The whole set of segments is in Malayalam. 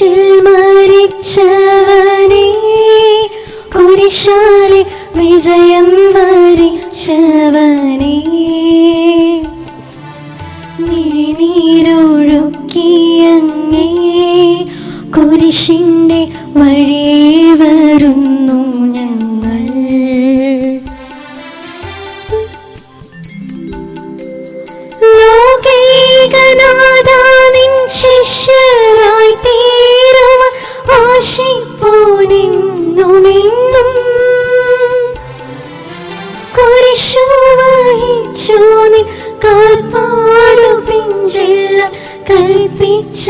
കുരിശിൽ മരിച്ചവനേ, കുരിശാലെ വിജയം വരിച്ചവനേ, മിഴിനീരൊഴുക്കിയങ്ങേ കുരിശിൻ്റെ വഴിയേ വരുന്നു ഞങ്ങൾ. ലോകൈകനാഥാ നിൻ ശിഷ്യരായി തീരുവാൻ ആശിപ്പോനെന്നുമെന്നും, കുരിശു വഹിച്ചു നിൻ കാൽപ്പാടു പിഞ്ചെള്ള കൽപ്പിച്ച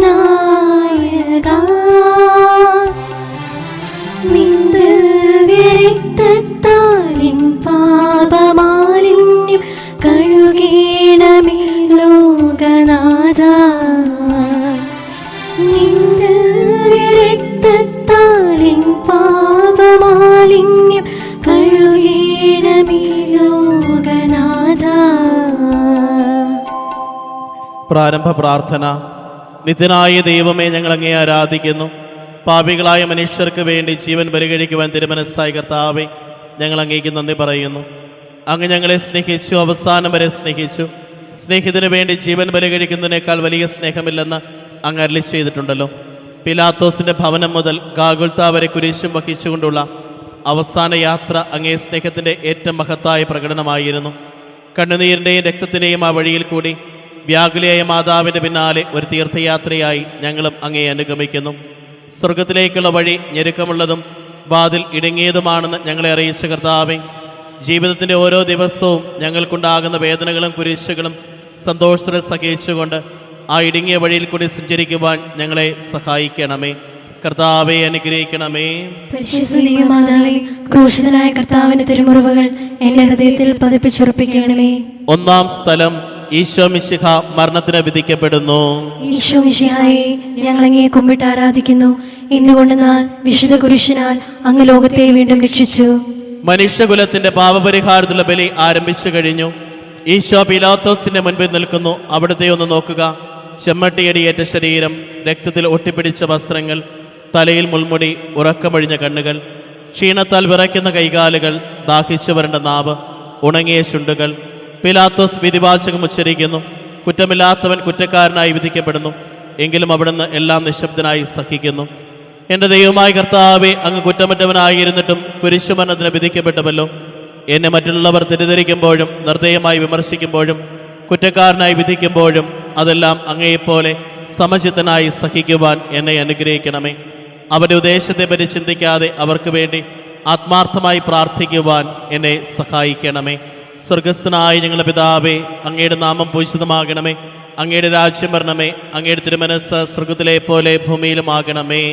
നായകാ, നിന്റെ രക്തത്താലിൻ പാപമാലിന്യം കഴുകേണമേ ലോകനാഥാ, നിന്റെ രക്തത്താലിൻ പാപമാലിന്യം കഴുകേണമേ ലോകനാഥാ. പ്രാരംഭ പ്രാർത്ഥന. നിത്യനായ ദൈവമേ, ഞങ്ങൾ അങ്ങേ ആരാധിക്കുന്നു. പാപികളായ മനുഷ്യർക്ക് വേണ്ടി ജീവൻ ബലികഴിക്കുവാൻ തിരുമനസ്സായ കർത്താവേ, ഞങ്ങൾ അങ്ങേക്ക് നന്ദി പറയുന്നു. അങ്ങ് ഞങ്ങളെ സ്നേഹിച്ചു, അവസാനം വരെ സ്നേഹിച്ചു. സ്നേഹിതന് വേണ്ടി ജീവൻ ബലികഴിക്കുന്നതിനേക്കാൾ വലിയ സ്നേഹമില്ലെന്ന് അങ്ങ് അരുളി ചെയ്തിട്ടുണ്ടല്ലോ. പിലാത്തോസിൻ്റെ ഭവനം മുതൽ ഗാഗുൽത്ത വരെ കുരിശും വഹിച്ചുകൊണ്ടുള്ള അവസാന യാത്ര അങ്ങേ സ്നേഹത്തിൻ്റെ ഏറ്റവും മഹത്തായ പ്രകടനമായിരുന്നു. കണ്ണുനീരിൻ്റെയും രക്തത്തിൻ്റെയും ആ വഴിയിൽ കൂടി വ്യാകുലയായ മാതാവിൻ്റെ പിന്നാലെ ഒരു തീർത്ഥയാത്രയായി ഞങ്ങളും അങ്ങേ അനുഗമിക്കുന്നു. സ്വർഗത്തിലേക്കുള്ള വഴി ഞെരുക്കമുള്ളതും വാതിൽ ഇടുങ്ങിയതുമാണെന്ന് ഞങ്ങളെ അറിയിച്ച കർത്താവേ, ജീവിതത്തിൻ്റെ ഓരോ ദിവസവും ഞങ്ങൾക്കുണ്ടാകുന്ന വേദനകളും കുരിശുകളും സന്തോഷത്തോടെ സഹിച്ചുകൊണ്ട് ആ ഇടുങ്ങിയ വഴിയിൽ കൂടി സഞ്ചരിക്കുവാൻ ഞങ്ങളെ സഹായിക്കണമേ. കർത്താവെ അനുഗ്രഹിക്കണമേ. പരിശുദ്ധ മാതാവേ, ക്രൂശിതനായ കർത്താവിന്റെ തിരുമുറിവുകൾ എന്റെ ഹൃദയത്തിൽ പതിപ്പിച്ചുറപ്പിക്കണമേ. ഒന്നാം സ്ഥലം. ഈശോ മിശിഹ മരണത്തിന് വിധിക്കപ്പെടുന്നു. ഈശോ മിശിഹായെ, ഞങ്ങൾ അങ്ങയെ കുമ്പിട്ട് ആരാധിക്കുന്നു. എന്തുകൊണ്ടെന്നാൽ വിശുദ്ധ കുരിശിനാൽ അങ്ങ് ലോകത്തെ വീണ്ടും രക്ഷിച്ചു. മനുഷ്യകുലത്തിന്റെ പാപപരിഹാരത്തിലുള്ള ബലി ആരംഭിച്ചു കഴിഞ്ഞു. ഈശോ പിലാത്തോസിന്റെ മുൻപിൽ നിൽക്കുന്നു. അവിടുത്തെ ഒന്ന് നോക്കുക. ചെമ്മട്ടിയടിയേറ്റ ശരീരം, രക്തത്തിൽ ഒട്ടിപ്പിടിച്ച വസ്ത്രങ്ങൾ, തലയിൽ മുൾമുടി, ഉറക്കമൊഴിഞ്ഞ കണ്ണുകൾ, ക്ഷീണത്താൽ വിറയ്ക്കുന്ന കൈകാലുകൾ, ദാഹിച്ചു വരേണ്ട നാവ്, ഉണങ്ങിയ ചുണ്ടുകൾ. പിലാത്തോസ് വിധിവാചകം ഉച്ചരിക്കുന്നു. കുറ്റമില്ലാത്തവൻ കുറ്റക്കാരനായി വിധിക്കപ്പെടുന്നു. എങ്കിലും അവിടുന്ന് എല്ലാം നിശബ്ദനായി സഹിക്കുന്നു. എൻ്റെ ദൈവമായ കർത്താവേ, അങ്ങ് കുറ്റമറ്റവനായിരുന്നിട്ടും കുരിശുമരണത്തിന് വിധിക്കപ്പെട്ടുവല്ലോ. എന്നെ മറ്റുള്ളവർ തെറ്റിദ്ധരിക്കുമ്പോഴും നിർദ്ദയമായി വിമർശിക്കുമ്പോഴും കുറ്റക്കാരനായി വിധിക്കുമ്പോഴും അതെല്ലാം അങ്ങയെപ്പോലെ സമചിത്തനായി സഹിക്കുവാൻ എന്നെ അനുഗ്രഹിക്കണമേ. അവരുടെ ഉദ്ദേശത്തെ പറ്റി ചിന്തിക്കാതെ അവർക്ക് വേണ്ടി ആത്മാർത്ഥമായി പ്രാർത്ഥിക്കുവാൻ എന്നെ സഹായിക്കണമേ. സ്വർഗസ്ഥനായ ഞങ്ങളുടെ പിതാവേ, അങ്ങയുടെ നാമം പൂജിതമാകണമേ. അങ്ങയുടെ രാജ്യം വരണമേ. അങ്ങയുടെ തിരുമനസ്സ് സ്വർഗത്തിലെ പോലെ ഭൂമിയിലുമാകണമേ.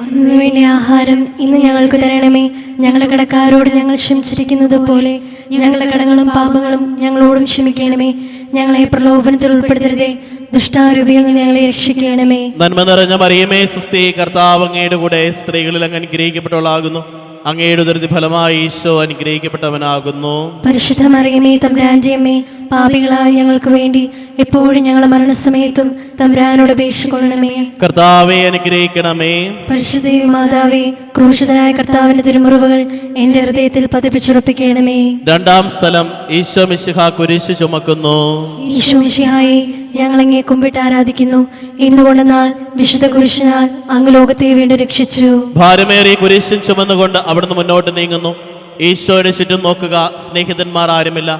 അന്നു വേണ്ട ആഹാരം ഇന്ന് ഞങ്ങൾക്ക് തരണമേ. ഞങ്ങളുടെ കടക്കാരോട് ഞങ്ങൾ ക്ഷമിച്ചിരിക്കുന്നത് പോലെ ഞങ്ങളുടെ കടങ്ങളും പാപങ്ങളും ഞങ്ങളോടും ക്ഷമിക്കണമേ. ഞങ്ങളെ പ്രലോഭനത്തിൽ ഉൾപ്പെടുത്തരുതേ, ദുഷ്ടാരൂപിയിൽ നിന്ന് ഞങ്ങളെ രക്ഷിക്കണമേ. നന്മ നിറഞ്ഞ മറിയമേ, സ്വസ്തി, കർത്താവ് അങ്ങയുടെ കൂടെ സ്ത്രീകളിൽ അങ്ങ് അനുഗ്രഹിക്കപ്പെട്ടവളാകുന്നു. അങ്ങയുടെ ഉദരത്തിൻ ഫലമായി ഈശോ അനുഗ്രഹിക്കപ്പെട്ടവനാകുന്നു. പരിശുദ്ധ മറിയമേ, തമ്പുരാന്റെ അമ്മേ, പാപികളായ ഞങ്ങൾക്ക് വേണ്ടി എപ്പോഴും ഞങ്ങളുടെ മരണസമയത്തും തമ്പുരാനോട് അപേക്ഷിക്കൊള്ളണമേ. കർത്താവെ അനുഗ്രഹിക്കണമേ. പരിശുദ്ധ മാതാവേ, ക്രൂശിതനായ കർത്താവിന്റെ തിരുമുറിവുകൾ എന്റെ ഹൃദയത്തിൽ പതിപ്പിച്ചുറപ്പിക്കണമേ. രണ്ടാം സ്ഥലം. ഈശോ മിശിഹ കുരിശ് ചുമക്കുന്നു. ഈശോ മിശിഹായെ, ഞങ്ങൾ അങ്ങയെ കുമ്പിട്ട് ആരാധിക്കുന്നു. എന്തുകൊണ്ടെന്നാൽ വിശുദ്ധ കുരിശിനാൽ അങ്ങ് ലോകത്തെ വീണ്ടും രക്ഷിച്ചു. ഭാരമേറിയ കുരിശും ചുമന്നുകൊണ്ട് അവിടുന്ന് മുന്നോട്ട് നീങ്ങുന്നു. ഈശോയുടെ ചുറ്റും നോക്കുക. സ്നേഹിതന്മാർ ആരുമില്ല.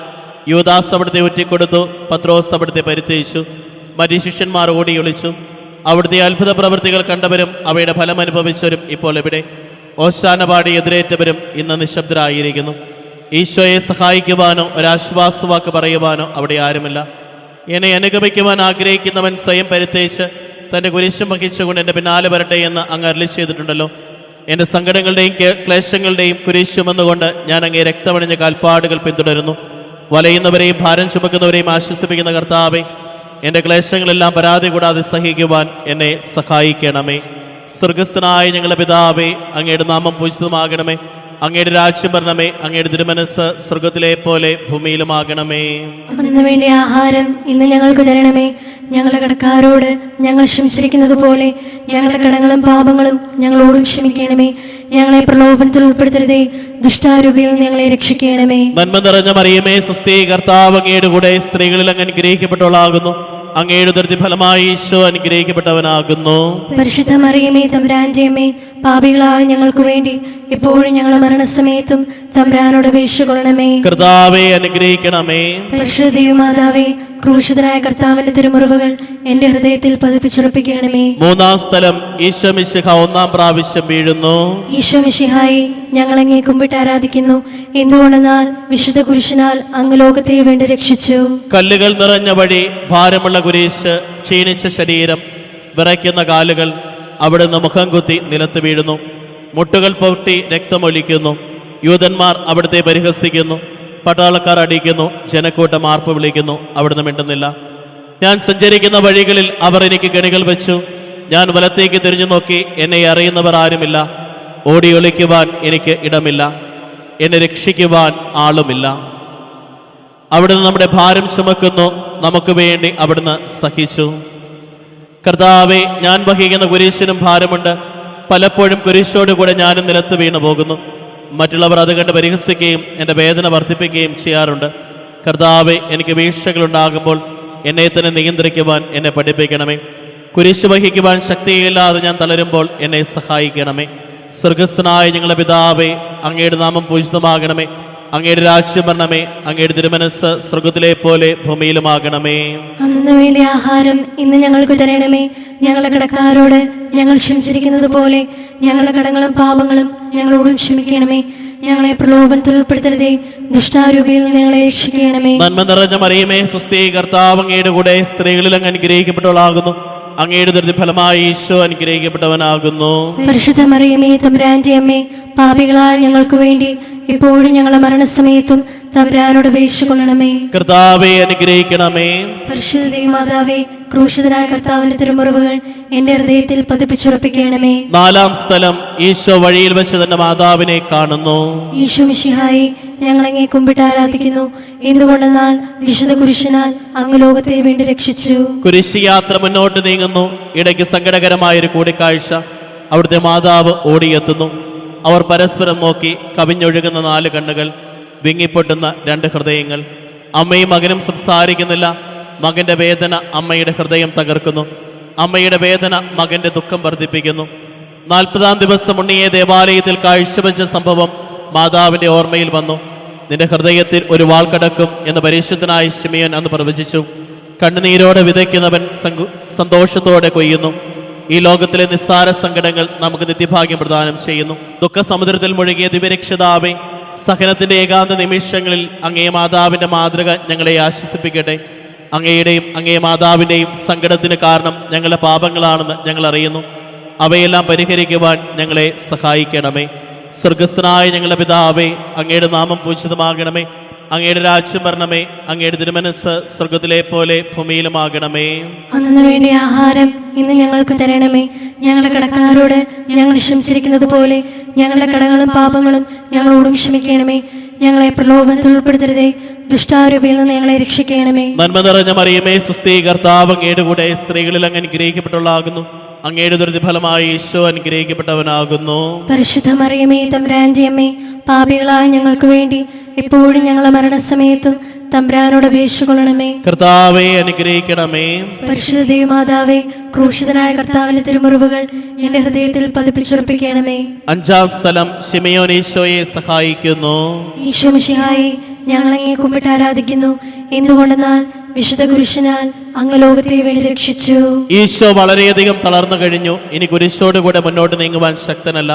യൂദാസ് അവിടുത്തെ ഒറ്റിക്കൊടുത്തു. പത്രോസ് അവിടുത്തെ പരിത്യജിച്ചു. മറ്റു ശിഷ്യന്മാർ ഓടിയൊളിച്ചു. അവിടുത്തെ അത്ഭുത പ്രവൃത്തികൾ കണ്ടവരും അവയുടെ ഫലം അനുഭവിച്ചവരും ഇപ്പോൾ എവിടെ? ഓശാന പാടി എതിരേറ്റവരും ഇന്ന് നിശബ്ദരായിരിക്കുന്നു. ഈശോയെ സഹായിക്കുവാനോ ഒരാശ്വാസവാക്ക് പറയുവാനോ അവിടെ ആരുമില്ല. എന്നെ അനുഗമിക്കുവാൻ ആഗ്രഹിക്കുന്നവൻ സ്വയം പരിത്യജിച്ച് തൻ്റെ കുരിശും വഹിച്ചുകൊണ്ട് എൻ്റെ പിന്നാലെ വരട്ടെ എന്ന് അങ്ങ് അരുളി ചെയ്തിട്ടുണ്ടല്ലോ. എൻ്റെ സങ്കടങ്ങളുടെയും ക്ലേശങ്ങളുടെയും കുരിശുമെന്നുകൊണ്ട് ഞാൻ അങ്ങേ രക്തമണിഞ്ഞ കാൽപ്പാടുകൾ പിന്തുടരുന്നു. വലയുന്നവരെയും ഭാരം ചുമക്കുന്നവരെയും ആശ്വസിപ്പിക്കുന്ന കർത്താവേ, എൻ്റെ ക്ലേശങ്ങളെല്ലാം പരാതി കൂടാതെ സഹിക്കുവാൻ എന്നെ സഹായിക്കണമേ. സ്വർഗസ്ഥനായ ഞങ്ങളുടെ പിതാവേ, അങ്ങയുടെ നാമം പൂജിതമാകണമേ. അങ്ങയുടെ രാജ്യം വരണമേ. അങ്ങയുടെ തിരുമനസ് സ്വർഗത്തിലെ പോലെ ഭൂമിയിലുമാകണമേ. അന്നു വേണ്ടി ആഹാരം ഇന്ന് ഞങ്ങൾക്ക് തരണമേ. ഞങ്ങളുടെ കടക്കാരോട് ഞങ്ങൾ ക്ഷമിച്ചിരിക്കുന്നത് പോലെ ഞങ്ങളുടെ കടങ്ങളും പാപങ്ങളും ഞങ്ങളോടും ക്ഷമിക്കണമേ. ഞങ്ങളെ പ്രലോഭനത്തിൽ ഉൾപ്പെടുത്തരുതേ, ദുഷ്ടാരൂപിയിൽ നിന്ന് ഞങ്ങളെ രക്ഷിക്കണമേ. നന്മ നിറഞ്ഞ മറിയമേ, സ്വസ്തി, കർത്താവ് അങ്ങയുടെ കൂടെ സ്ത്രീകളിൽ അങ്ങ് അനുഗ്രഹിക്കപ്പെട്ടവളാകുന്നു. അങ്ങയുടെ ഉദരത്തിൻ ഫലമായി ഈശോ അനുഗ്രഹിക്കപ്പെട്ടവനാകുന്നു. പരിശുദ്ധ മറിയമേ, തമ്പുരാന്റെ അമ്മേ, പാപികളായ ഞങ്ങൾക്ക് വേണ്ടി ഇപ്പോഴും ഞങ്ങളുടെ മരണസമയത്തും തമ്പുരാനോട് അപേക്ഷിച്ചുകൊള്ളണമേ. കർത്താവെ അനുഗ്രഹിക്കണമേ. പരിശുദ്ധ ദൈവമാതാവേ, ക്രൂശിതനായ കർത്താവിന്റെ തിരുമുറിവുകൾ എന്റെ ഹൃദയത്തിൽ പതിപ്പിച്ചുറപ്പിക്കണമേ. മൂന്നാം സ്ഥലം, ഈശോ മിശിഹ ഒന്നാം പ്രാവശ്യം വീഴുന്നു. ഈശോ മിശിഹായി, ഞങ്ങൾ അങ്ങേ കുമ്പിട്ട് ആരാധിക്കുന്നു. എന്തുകൊണ്ടെന്നാൽ വിശുദ്ധ കുരിശിനാൽ അങ്ങ് ലോകത്തെ വേണ്ടി രക്ഷിച്ചു. കല്ലുകൾ നിറഞ്ഞ വഴി, ഭാരമുള്ള കുരിശ്, ക്ഷീണിച്ച ശരീരം, വിറയ്ക്കുന്ന കാലുകൾ, അവിടുന്ന് മുഖം കുത്തി നിലത്ത് വീഴുന്നു. മുട്ടുകൾ പൊട്ടി രക്തമൊലിക്കുന്നു. യൂതന്മാർ അവിടുത്തെ പരിഹസിക്കുന്നു. പട്ടാളക്കാർ അടിക്കുന്നു. ജനക്കൂട്ടം ആർപ്പ് വിളിക്കുന്നു. അവിടുന്ന് മിണ്ടുന്നില്ല. ഞാൻ സഞ്ചരിക്കുന്ന വഴികളിൽ അവർ എനിക്ക് കെണികൾ വെച്ചു. ഞാൻ വലത്തേക്ക് തിരിഞ്ഞു നോക്കി. എന്നെ അറിയുന്നവർ ആരുമില്ല. ഓടി ഒളിക്കുവാൻ എനിക്ക് ഇടമില്ല. എന്നെ രക്ഷിക്കുവാൻ ആളുമില്ല. അവിടുന്ന് നമ്മുടെ ഭാരം ചുമക്കുന്നു. നമുക്ക് വേണ്ടി അവിടുന്ന് സഹിച്ചു. കർത്താവെ, ഞാൻ വഹിക്കുന്ന കുരിശിനും ഭാരമുണ്ട്. പലപ്പോഴും കുരിശോടുകൂടെ ഞാനും നിലത്ത് വീണു പോകുന്നു. മറ്റുള്ളവർ അത് കണ്ട് പരിഹസിക്കുകയും എൻ്റെ വേദന വർദ്ധിപ്പിക്കുകയും ചെയ്യാറുണ്ട്. കർത്താവെ, എനിക്ക് വീഴ്ചകളുണ്ടാകുമ്പോൾ എന്നെ തന്നെ നിയന്ത്രിക്കുവാൻ എന്നെ പഠിപ്പിക്കണമേ. കുരിശ് വഹിക്കുവാൻ ശക്തിയില്ലാതെ ഞാൻ തളരുമ്പോൾ എന്നെ സഹായിക്കണമേ. സ്വർഗസ്ഥനായ ഞങ്ങളുടെ പിതാവേ, അങ്ങയുടെ നാമം പൂജിതമാകണമേ. അങ്ങയുടെ രാജ്യം വരണമേ. അങ്ങയുടെ തിരുമനസ് സ്വർഗത്തിലെ പോലെ ഭൂമിയിലുമാകണമേ. അന്നു വേണ്ടി ആഹാരം ഇന്ന് ഞങ്ങൾക്ക് തരണമേ. ഞങ്ങളുടെ കടക്കാരോട് ഞങ്ങൾ ക്ഷമിച്ചിരിക്കുന്നത് പോലെ ഞങ്ങളുടെ കടങ്ങളും പാപങ്ങളും ഞങ്ങളോടും ക്ഷമിക്കണമേ. ഞങ്ങളെ പ്രലോഭനത്തിൽ ഉൾപ്പെടുത്തരുതേ, ദുഷ്ടാരൂപിയിൽ നിന്ന് ഞങ്ങളെ രക്ഷിക്കണമേ. നന്മ നിറഞ്ഞ മറിയമേ, സ്വസ്തി, കർത്താവ് അങ്ങയുടെ കൂടെ സ്ത്രീകളിൽ അങ്ങ് അനുഗ്രഹിക്കപ്പെട്ടവളാകുന്നു. അങ്ങയുടെ ഉദരത്തിൻ ഫലമായി ഈശോ അനുഗ്രഹിക്കപ്പെട്ടവനാകുന്നു. പരിശുദ്ധ മറിയമേ, തമ്പുരാന്റെ അമ്മേ, പാപികളായ ഞങ്ങൾക്ക് വേണ്ടി ഇപ്പോഴും ഞങ്ങളുടെ മരണസമയത്തും തമ്പുരാനോട് അപേക്ഷിച്ചുകൊള്ളണമേ. കർത്താവെ അനുഗ്രഹിക്കണമേ. പരിശുദ്ധ ദൈവമാതാവേ, ക്രൂശിതനായ കർത്താവിന്റെ തിരുമുറിവുകൾ എന്റെ ഹൃദയത്തിൽ പതിപ്പിച്ചുറപ്പിക്കണമേ. നാലാം സ്ഥലം, ഈശോ വഴിയിൽ വെച്ച് തന്റെ മാതാവിനെ കാണുന്നു. ഈശോ മിശിഹായി, ഞങ്ങൾ അങ്ങേ കുമ്പിട്ട് ആരാധിക്കുന്നു. എന്തുകൊണ്ടെന്നാൽ വിശുദ്ധ കുരിശിനാൽ അങ്ങ് ലോകത്തെ വേണ്ടി രക്ഷിച്ചു. കുരിശ് യാത്ര മുന്നോട്ട് നീങ്ങുന്നു. ഇടയ്ക്ക് സങ്കടകരമായൊരു കൂടിക്കാഴ്ച. അവിടുത്തെ മാതാവ് ഓടിയെത്തുന്നു. അവർ പരസ്പരം നോക്കി. കവിഞ്ഞൊഴുകുന്ന 4 കണ്ണുകൾ, വിങ്ങിപ്പൊട്ടുന്ന 2 ഹൃദയങ്ങൾ. അമ്മയും മകനും സംസാരിക്കുന്നില്ല. മകന്റെ വേദന അമ്മയുടെ ഹൃദയം തകർക്കുന്നു. അമ്മയുടെ വേദന മകന്റെ ദുഃഖം വർദ്ധിപ്പിക്കുന്നു. 40-ാം ദിവസം ഉണ്ണിയെ ദേവാലയത്തിൽ കാഴ്ചവെച്ച സംഭവം മാതാവിന്റെ ഓർമ്മയിൽ വന്നു. നിന്റെ ഹൃദയത്തിൽ ഒരു വാൾ കടക്കും എന്ന് പരിശുദ്ധനായ ശിമയോൻ അന്ന് പ്രവചിച്ചു. കണ്ണുനീരോടെ വിതയ്ക്കുന്നവൻ സന്തോഷത്തോടെ കൊയ്യുന്നു. ഈ ലോകത്തിലെ നിസ്സാര സങ്കടങ്ങൾ നമുക്ക് നിത്യഭാഗ്യം പ്രദാനം ചെയ്യുന്നു. ദുഃഖസമുദ്രത്തിൽ മുഴുകിയ ദിവ്യരക്ഷിതാവേ, സഹനത്തിന്റെ ഏകാന്ത നിമിഷങ്ങളിൽ അങ്ങേ മാതാവിന്റെ മാതൃക ഞങ്ങളെ ആശ്വസിപ്പിക്കട്ടെ. അങ്ങയുടെയും അങ്ങേ മാതാവിൻ്റെയും സങ്കടത്തിന് കാരണം ഞങ്ങളുടെ പാപങ്ങളാണെന്ന് ഞങ്ങൾ അറിയുന്നു. അവയെല്ലാം പരിഹരിക്കുവാൻ ഞങ്ങളെ സഹായിക്കണമേ. സ്വർഗസ്ഥനായ ഞങ്ങളുടെ പിതാവേ, അങ്ങയുടെ നാമം പൂജിതമാകണമേ. അങ്ങയുടെ രാജ്യം വരണമേ. അങ്ങയുടെ തിരുമനസ് സ്വർഗത്തിലെ പോലെ ഭൂമിയിലുമാകണമേ. അന്നു വേണ്ടി ആഹാരം ഇന്ന് ഞങ്ങൾക്ക് തരണമേ. ഞങ്ങളുടെ കടക്കാരോട് ഞങ്ങൾ ക്ഷമിച്ചിരിക്കുന്നത് പോലെ ഞങ്ങളുടെ കടങ്ങളും പാപങ്ങളും ഞങ്ങളോടും ക്ഷമിക്കണമേ. ഞങ്ങളെ പ്രലോഭനത്തിൽ ഉൾപ്പെടുത്തരുതേ, ദുഷ്ടാരൂപിയിൽ നിന്ന് ഞങ്ങളെ രക്ഷിക്കണമേ. നന്മ നിറഞ്ഞ മറിയമേ, സ്വസ്തി, കർത്താവ് അങ്ങയുടെ കൂടെ സ്ത്രീകളിൽ അങ്ങ് അനുഗ്രഹിക്കപ്പെട്ടവളാകുന്നു. അങ്ങയുടെ ഉദരത്തിൻ ഫലമായി ഈശോ അനുഗ്രഹിക്കപ്പെട്ടവനാകുന്നു. പരിശുദ്ധ മറിയമേ, തമ്പുരാന്റെ അമ്മേ, പാപികളായ ഞങ്ങൾക്ക് വേണ്ടി എപ്പോഴും ഞങ്ങളുടെ മരണസമയത്തും തമ്പുരാനോട് അപേക്ഷിച്ചുകൊള്ളണമേ. കർത്താവെ അനുഗ്രഹിക്കണമേ. പരിശുദ്ധ ദൈവമാതാവേ, ക്രൂശിതനായ കർത്താവിന്റെ തിരുമുറിവുകൾ എന്റെ ഹൃദയത്തിൽ പതിപ്പിച്ചുറപ്പിക്കണമേ. 5-ാം സ്ഥലം, ശിമയോൻ ഈശോയെ സഹായിക്കുന്നു. ഈശോ മിശിഹായി, ഞങ്ങൾ അങ്ങേ കുമ്പിട്ട് ആരാധിക്കുന്നു. എന്തുകൊണ്ടെന്നാൽ വിശുദ്ധ കുരിശിനാൽ അങ്ങ് ലോകത്തെ വേണ്ടി രക്ഷിച്ചു. ഈശോ വളരെയധികം തളർന്നു കഴിഞ്ഞു. ഇനി കുരിശോടുകൂടെ മുന്നോട്ട് നീങ്ങുവാൻ ശക്തനല്ല.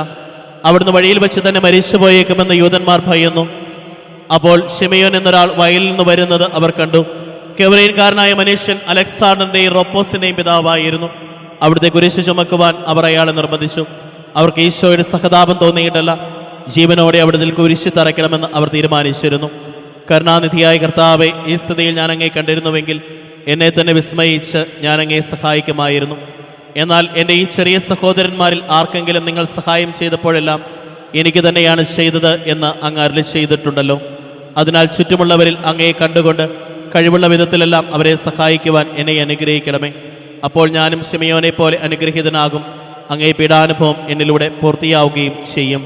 അവിടുന്ന് വഴിയിൽ വെച്ച് തന്നെ മരിച്ചു പോയേക്കുമെന്ന് യൂതന്മാർ ഭയന്നു. അപ്പോൾ ശിമയോൻ എന്നൊരാൾ വയലിൽ നിന്ന് വരുന്നത് അവർ കണ്ടു. കെവറേൻകാരനായ മനുഷ്യൻ അലക്സാണ്ടറിന്റെയും റോപ്പോസിന്റെയും പിതാവായിരുന്നു. അവിടുത്തെ കുരിശ് ചുമക്കുവാൻ അവർ അയാളെ നിർബന്ധിച്ചു. അവർക്ക് ഈശോയുടെ സഹതാപം തോന്നിയിട്ടല്ല, ജീവനോടെ അവിടുത്തെ കുരിശ് തറയ്ക്കണമെന്ന് അവർ തീരുമാനിച്ചിരുന്നു. കരുണാനിധിയായ കർത്താവെ, ഈ സ്ഥിതിയിൽ ഞാൻ അങ്ങേ കണ്ടിരുന്നുവെങ്കിൽ എന്നെ തന്നെ വിസ്മയിച്ച് ഞാൻ അങ്ങേ സഹായിക്കുമായിരുന്നു. എന്നാൽ എൻ്റെ ഈ ചെറിയ സഹോദരന്മാരിൽ ആർക്കെങ്കിലും നിങ്ങൾ സഹായം ചെയ്തപ്പോഴെല്ലാം എനിക്ക് തന്നെയാണ് ചെയ്തത് എന്ന് അങ്ങ് അരുളി ചെയ്തിട്ടുണ്ടല്ലോ. അതിനാൽ ചുറ്റുമുള്ളവരിൽ അങ്ങയെ കണ്ടുകൊണ്ട് കഴിവുള്ള വിധത്തിലെല്ലാം അവരെ സഹായിക്കുവാൻ എന്നെ അനുഗ്രഹിക്കണമേ. അപ്പോൾ ഞാനും ശിമയോനെ പോലെ അനുഗ്രഹീതനാകും. അങ്ങേ പീഡാനുഭവം എന്നിലൂടെ പൂർത്തിയാവുകയും ചെയ്യും.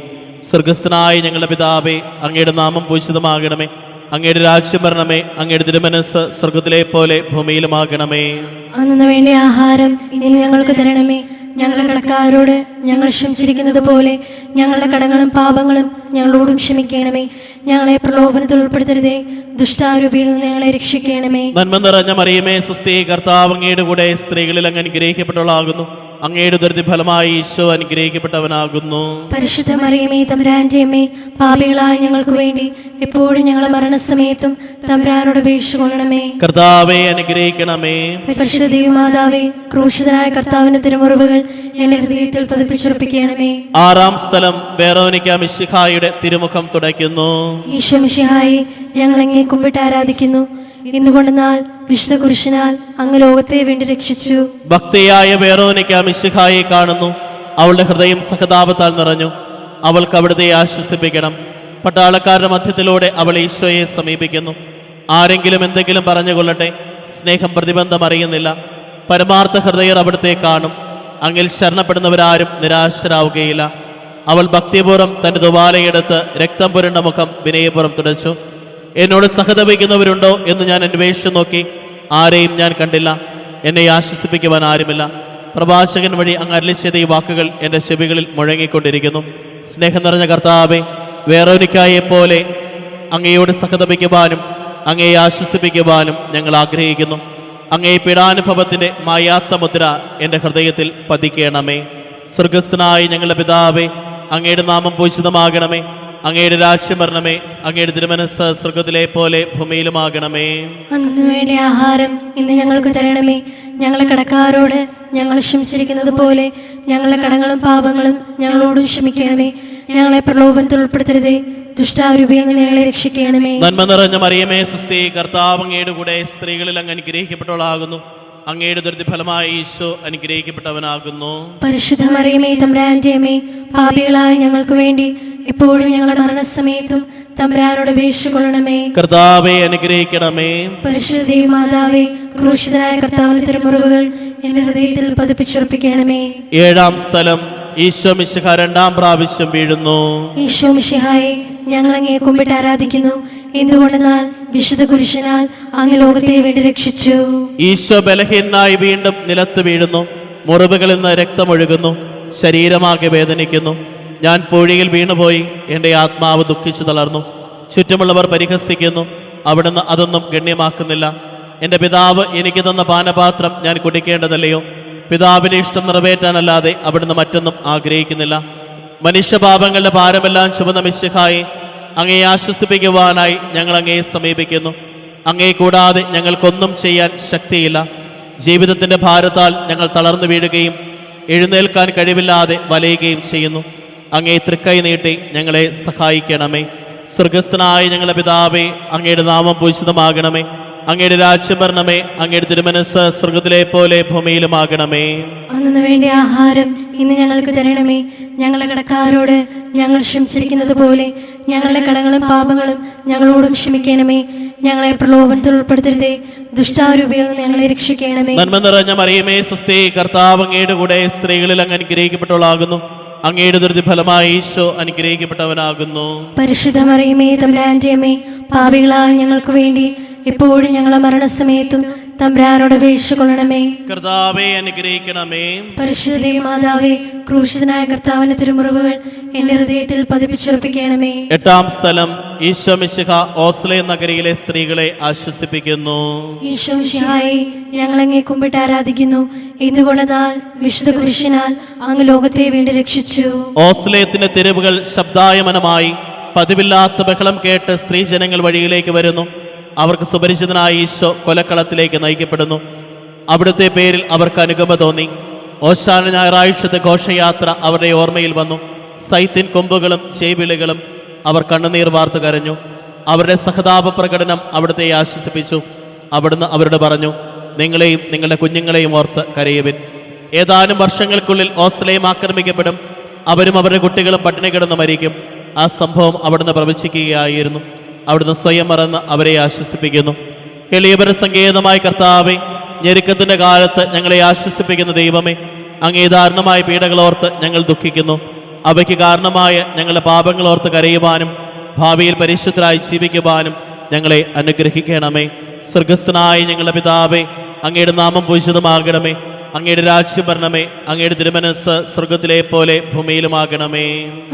സ്വർഗസ്ഥനായ ഞങ്ങളുടെ പിതാവേ, അങ്ങയുടെ നാമം പൂജിതമാകണമേ. അങ്ങയുടെ രാജ്യം വരണമേ. അങ്ങയുടെ തിരുമനസ്സ് സ്വർഗത്തിലെ പോലെ ഭൂമിയിലുമാകണമേ. അന്നു വേണ്ട ആഹാരം ഇന്ന് ഞങ്ങൾക്ക് തരണമേ. ഞങ്ങളുടെ കടക്കാരോട് ഞങ്ങൾ ക്ഷമിച്ചിരിക്കുന്നത് പോലെ ഞങ്ങളുടെ കടങ്ങളും പാപങ്ങളും ഞങ്ങളോടും ക്ഷമിക്കണമേ. ഞങ്ങളെ പ്രലോഭനത്തിൽ ഉൾപ്പെടുത്തരുതേ, ദുഷ്ടാരൂപിയിൽ നിന്ന് ഞങ്ങളെ രക്ഷിക്കണമേ. നന്മ നിറഞ്ഞ മറിയമേ, സ്വസ്തി, കർത്താവ് അങ്ങയുടെ കൂടെ സ്ത്രീകളിൽ അങ്ങ് അനുഗ്രഹിക്കപ്പെട്ടവളാകുന്നു. അങ്ങയുടെ ദുരിത ഫലമായി ഈശോ അനുഗ്രഹിക്കപ്പെട്ടവനാകുന്നു. പരിശുദ്ധ മറിയമേ, തമ്പുരാന്റെ അമ്മേ, പാപികളായ ഞങ്ങൾക്ക് വേണ്ടി എപ്പോഴും ഞങ്ങളുടെ മരണസമയത്തും തമ്പുരാനോട് അപേക്ഷിച്ചുകൊള്ളണമേ. കർത്താവെ അനുഗ്രഹിക്കണമേ. പരിശുദ്ധ ദൈവമാതാവേ, ക്രൂശിതനായ കർത്താവിന്റെ തിരുമുറിവുകൾ എന്റെ ഹൃദയത്തിൽ പതിപ്പിച്ചുറപ്പിക്കണമേ. ആറാം സ്ഥലം വെറോനിക്ക മിശിഹായുടെ തിരുമുഖം തുടയ്ക്കുന്നു. ഈശോ മിശിഹായെ, ഞങ്ങൾ അങ്ങേ കുമ്പിട്ട് ആരാധിക്കുന്നു. എന്തുകൊണ്ടെന്നാൽ വിശുദ്ധ കുരിശിനാൽ അങ്ങ് ലോകത്തെ വേണ്ടി രക്ഷിച്ചു. ഭക്തിയായ വെറോനിക്ക മിശിഹായെ കാണുന്നു. അവളുടെ ഹൃദയം സഹതാപത്താൽ നിറഞ്ഞു. അവൾക്ക് അവിടുത്തെ ആശ്വസിപ്പിക്കണം. പട്ടാളക്കാരുടെ മധ്യത്തിലൂടെ അവൾ ഈശോയെ സമീപിക്കുന്നു. ആരെങ്കിലും എന്തെങ്കിലും പറഞ്ഞുകൊള്ളട്ടെ, സ്നേഹം പ്രതിബന്ധം അറിയുന്നില്ല. പരമാർത്ഥ ഹൃദയർ അവിടുത്തെ കാണും. അങ്ങിൽ ശരണപ്പെടുന്നവരാരും നിരാശരാവുകയില്ല. അവൾ ഭക്തിപൂർവ്വം തന്റെ ദുവാലയെടുത്ത് രക്തം പുരണ്ട മുഖം വിനയപൂർവ്വം തുടച്ചു. എന്നോട് സഹതപിക്കുന്നവരുണ്ടോ എന്ന് ഞാൻ അന്വേഷിച്ചു നോക്കി. ആരെയും ഞാൻ കണ്ടില്ല. എന്നെ ആശ്വസിപ്പിക്കുവാൻ ആരുമില്ല. പ്രവാചകൻ വഴി അങ്ങ് അരുളി ചെയ്ത ഈ വാക്കുകൾ എൻ്റെ ചെവികളിൽ മുഴങ്ങിക്കൊണ്ടിരിക്കുന്നു. സ്നേഹം നിറഞ്ഞ കർത്താവേ, വെറോനിക്കായെ പോലെ അങ്ങയോട് സഹതപിക്കുവാനും അങ്ങയെ ആശ്വസിപ്പിക്കുവാനും ഞങ്ങൾ ആഗ്രഹിക്കുന്നു. അങ്ങേ പീഡാനുഭവത്തിൻ്റെ മായാത്ത മുദ്ര എൻ്റെ ഹൃദയത്തിൽ പതിക്കണമേ. സ്വർഗസ്ഥനായ ഞങ്ങളുടെ പിതാവേ, അങ്ങയുടെ നാമം പൂജിതമാകണമേ. അങ്ങയുടെ രാജ്യം വരണമേ. അങ്ങയുടെ തിരുമനസ്സ് സ്വർഗത്തിലെ പോലെ ഭൂമിയിലുമാകണമേ. അന്നു വേണ്ട ആഹാരം ഇന്ന് ഞങ്ങൾക്ക് തരണമേ. ഞങ്ങളുടെ കടക്കാരോട് ഞങ്ങൾ ക്ഷമിച്ചിരിക്കുന്നത് പോലെ ഞങ്ങളുടെ കടങ്ങളും പാപങ്ങളും ഞങ്ങളോടും ക്ഷമിക്കണമേ. ഞങ്ങളെ പ്രലോഭനത്തിൽ ഉൾപ്പെടുത്തരുതേ, ദുഷ്ടാരൂപിയിൽ നിന്ന് ഞങ്ങളെ രക്ഷിക്കണമേ. നന്മ നിറഞ്ഞ മറിയമേ, സ്വസ്തി, കർത്താവ് അങ്ങയുടെ കൂടെ സ്ത്രീകളിൽ അങ്ങ് അനുഗ്രഹിക്കപ്പെട്ടവളാകുന്നു. അങ്ങയുടെ ദുരിത ഫലമായി ഈശോ അനുഗ്രഹിക്കപ്പെട്ടവനാകുന്നു. പരിശുദ്ധ മറിയമേ, തമ്പുരാന്റെ അമ്മേ, പാപികളായ ഞങ്ങൾക്ക് വേണ്ടി എപ്പോഴും ഞങ്ങളുടെ മരണസമയത്തും തമ്പുരാനോട് അപേക്ഷിച്ചുകൊള്ളണമേ. കർത്താവെ അനുഗ്രഹിക്കണമേ. പരിശുദ്ധ മാതാവേ, ക്രൂശിതനായ കർത്താവിന്റെ തിരുമുറിവുകൾ എന്റെ ഹൃദയത്തിൽ പതിപ്പിച്ചുറപ്പിക്കണമേ. ഏഴാം സ്ഥലം ഈശോ മിശിഹ രണ്ടാം പ്രാവശ്യം വീഴുന്നു. ഈശോ മിശിഹായെ, ഞങ്ങൾ അങ്ങേ കുമ്പിട്ട് ആരാധിക്കുന്നു. എന്തുകൊണ്ടെന്നാൽ വിശുദ്ധ കുരിശിനാൽ അങ്ങ് ലോകത്തെ വേണ്ടി രക്ഷിച്ചു. ഈശോ ബലഹീനായി വീണ്ടും നിലത്ത് വീഴുന്നു. മുറിവുകളിൽ നിന്ന് രക്തമൊഴുകുന്നു. ശരീരമാകെ വേദനിക്കുന്നു. ഞാൻ പൂഴിയിൽ വീണുപോയി. എൻ്റെ ആത്മാവ് ദുഃഖിച്ചു തളർന്നു. ചുറ്റുമുള്ളവർ പരിഹസിക്കുന്നു. അവിടുന്ന് അതൊന്നും ഗണ്യമാക്കുന്നില്ല. എൻ്റെ പിതാവ് എനിക്ക് തന്ന പാനപാത്രം ഞാൻ കുടിക്കേണ്ടതല്ലയോ? പിതാവിൻ്റെ ഇഷ്ടം നിറവേറ്റാനല്ലാതെ അവിടുന്ന് മറ്റൊന്നും ആഗ്രഹിക്കുന്നില്ല. മനുഷ്യപാപങ്ങളുടെ ഭാരമെല്ലാം ചുമന്ന മിശിഹായെ, അങ്ങയെ ആശ്വസിപ്പിക്കുവാനായി ഞങ്ങൾ അങ്ങയെ സമീപിക്കുന്നു. അങ്ങയെ കൂടാതെ ഞങ്ങൾക്കൊന്നും ചെയ്യാൻ ശക്തിയില്ല. ജീവിതത്തിൻ്റെ ഭാരത്താൽ ഞങ്ങൾ തളർന്നു വീഴുകയും എഴുന്നേൽക്കാൻ കഴിവില്ലാതെ വലയുകയും ചെയ്യുന്നു. അങ്ങേ തൃക്കൈ നീട്ടി ഞങ്ങളെ സഹായിക്കണമേ. സ്വർഗസ്ഥനായ ഞങ്ങളുടെ പിതാവേ, അങ്ങയുടെ നാമം പൂജിതമാകണമേ. അങ്ങയുടെ രാജ്യം വരണമേ. അങ്ങയുടെ തിരുമനസ്സ് സ്വർഗത്തിലെ പോലെ ഭൂമിയിലുമാകണമേ. അന്നു വേണ്ട ആഹാരം ഇന്ന് ഞങ്ങൾക്ക് തരണമേ. ഞങ്ങളുടെ കടക്കാരോട് ഞങ്ങൾ ക്ഷമിച്ചിരിക്കുന്നത് പോലെ ഞങ്ങളുടെ കടങ്ങളും പാപങ്ങളും ഞങ്ങളോടും ക്ഷമിക്കണമേ. ഞങ്ങളെ പ്രലോഭനത്തിൽ ഉൾപ്പെടുത്തരുതേ, ദുഷ്ടാരൂപിയിൽ നിന്ന് ഞങ്ങളെ രക്ഷിക്കണമേ. നന്മ നിറഞ്ഞ മറിയമേ, സ്വസ്തി, കർത്താവ് അങ്ങയുടെ കൂടെ സ്ത്രീകളിൽ അങ്ങ് അനുഗ്രഹിക്കപ്പെട്ടവളാകുന്നു. അങ്ങയുടെ ദുരിത ഫലമായി ഈശോ അനുഗ്രഹിക്കപ്പെട്ടവനാകുന്നു. പരിശുദ്ധ മറിയമേ, തമ്പുരാന്റെ അമ്മേ, പാപികളായ ഞങ്ങൾക്ക് വേണ്ടി എപ്പോഴും ഞങ്ങളുടെ മരണസമയത്തും തമ്പുരാനോട് അപേക്ഷിച്ചുകൊള്ളണമേ. കർത്താവെ അനുഗ്രഹിക്കണമേ. പരിശുദ്ധ മാതാവേ, ക്രൂശിതനായ കർത്താവിന്റെ തിരുമുറിവുകൾ എന്റെ ഹൃദയത്തിൽ പതിപ്പിച്ചുറപ്പിക്കണമേ. എട്ടാം സ്ഥലം ഈശോ മിശിഹ ഓസ്ലെ നഗരിയിലെ സ്ത്രീകളെ ആശ്വസിപ്പിക്കുന്നു. ഈശോ മിശിഹായെ, ഞങ്ങൾ അങ്ങേ കുമ്പിട്ട് ആരാധിക്കുന്നു. എന്തുകൊണ്ടെന്നാൽ വിശുദ്ധ കുരിശിനാൽ അങ്ങ് ലോകത്തെ വേണ്ടി രക്ഷിച്ചു. ഓസ്ലേത്തിന്റെ തെരുവുകൾ ശബ്ദായമാനമായി. പതിവില്ലാത്ത ബഹളം കേട്ട് സ്ത്രീജനങ്ങൾ വഴിയിലേക്ക് വരുന്നു. അവർക്ക് സുപരിചിതനായ ഈശോ കൊലക്കളത്തിലേക്ക് നയിക്കപ്പെടുന്നു. അവിടുത്തെ പേരിൽ അവർക്ക് അനുകമ്പ തോന്നി. ഓശാന ഞായറാഴ്ചത്തെ ഘോഷയാത്ര അവരുടെ ഓർമ്മയിൽ വന്നു. സൈത്തിൻ കൊമ്പുകളും ചേവിളികളും അവർ കണ്ണുനീർ വാർത്ത് കരഞ്ഞു. അവരുടെ സഹതാപ പ്രകടനം അവിടുത്തെ ആശ്വസിപ്പിച്ചു. അവിടുന്ന് അവരോട് പറഞ്ഞു, നിങ്ങളെയും നിങ്ങളുടെ കുഞ്ഞുങ്ങളെയും ഓർത്ത് കരയുവിൻ. ഏതാനും വർഷങ്ങൾക്കുള്ളിൽ ഓസ്ലേം ആക്രമിക്കപ്പെടും. അവരും അവരുടെ കുട്ടികളും പട്ടിണി കിടന്ന് മരിക്കും. ആ സംഭവം അവിടുന്ന് പ്രവചിക്കുകയായിരുന്നു. അവിടുന്ന് സ്വയം മറന്ന് അവരെ ആശ്വസിപ്പിക്കുന്നു. എളിയവരുടെ സങ്കേതമായ കർത്താവേ, ഞെരുക്കത്തിന്റെ കാലത്ത് ഞങ്ങളെ ആശ്വസിപ്പിക്കുന്ന ദൈവമേ, അങ്ങേ ദാരുണമായ പീഡകളോർത്ത് ഞങ്ങൾ ദുഃഖിക്കുന്നു. അവയ്ക്ക് കാരണമായ ഞങ്ങളുടെ പാപങ്ങളോർത്ത് കരയുവാനും ഭാവിയിൽ പരിശുദ്ധരായി ജീവിക്കുവാനും ഞങ്ങളെ അനുഗ്രഹിക്കണമേ. സ്വർഗസ്ഥനായ ഞങ്ങളുടെ പിതാവേ, അങ്ങയുടെ നാമം പൂജിതമാകണമേ. അങ്ങയുടെ രാജ്യം വരണമേ. അങ്ങയുടെ തിരുമനസ്സ് സ്വർഗത്തിലെ പോലെ ഭൂമിയിലുമാകണമേ.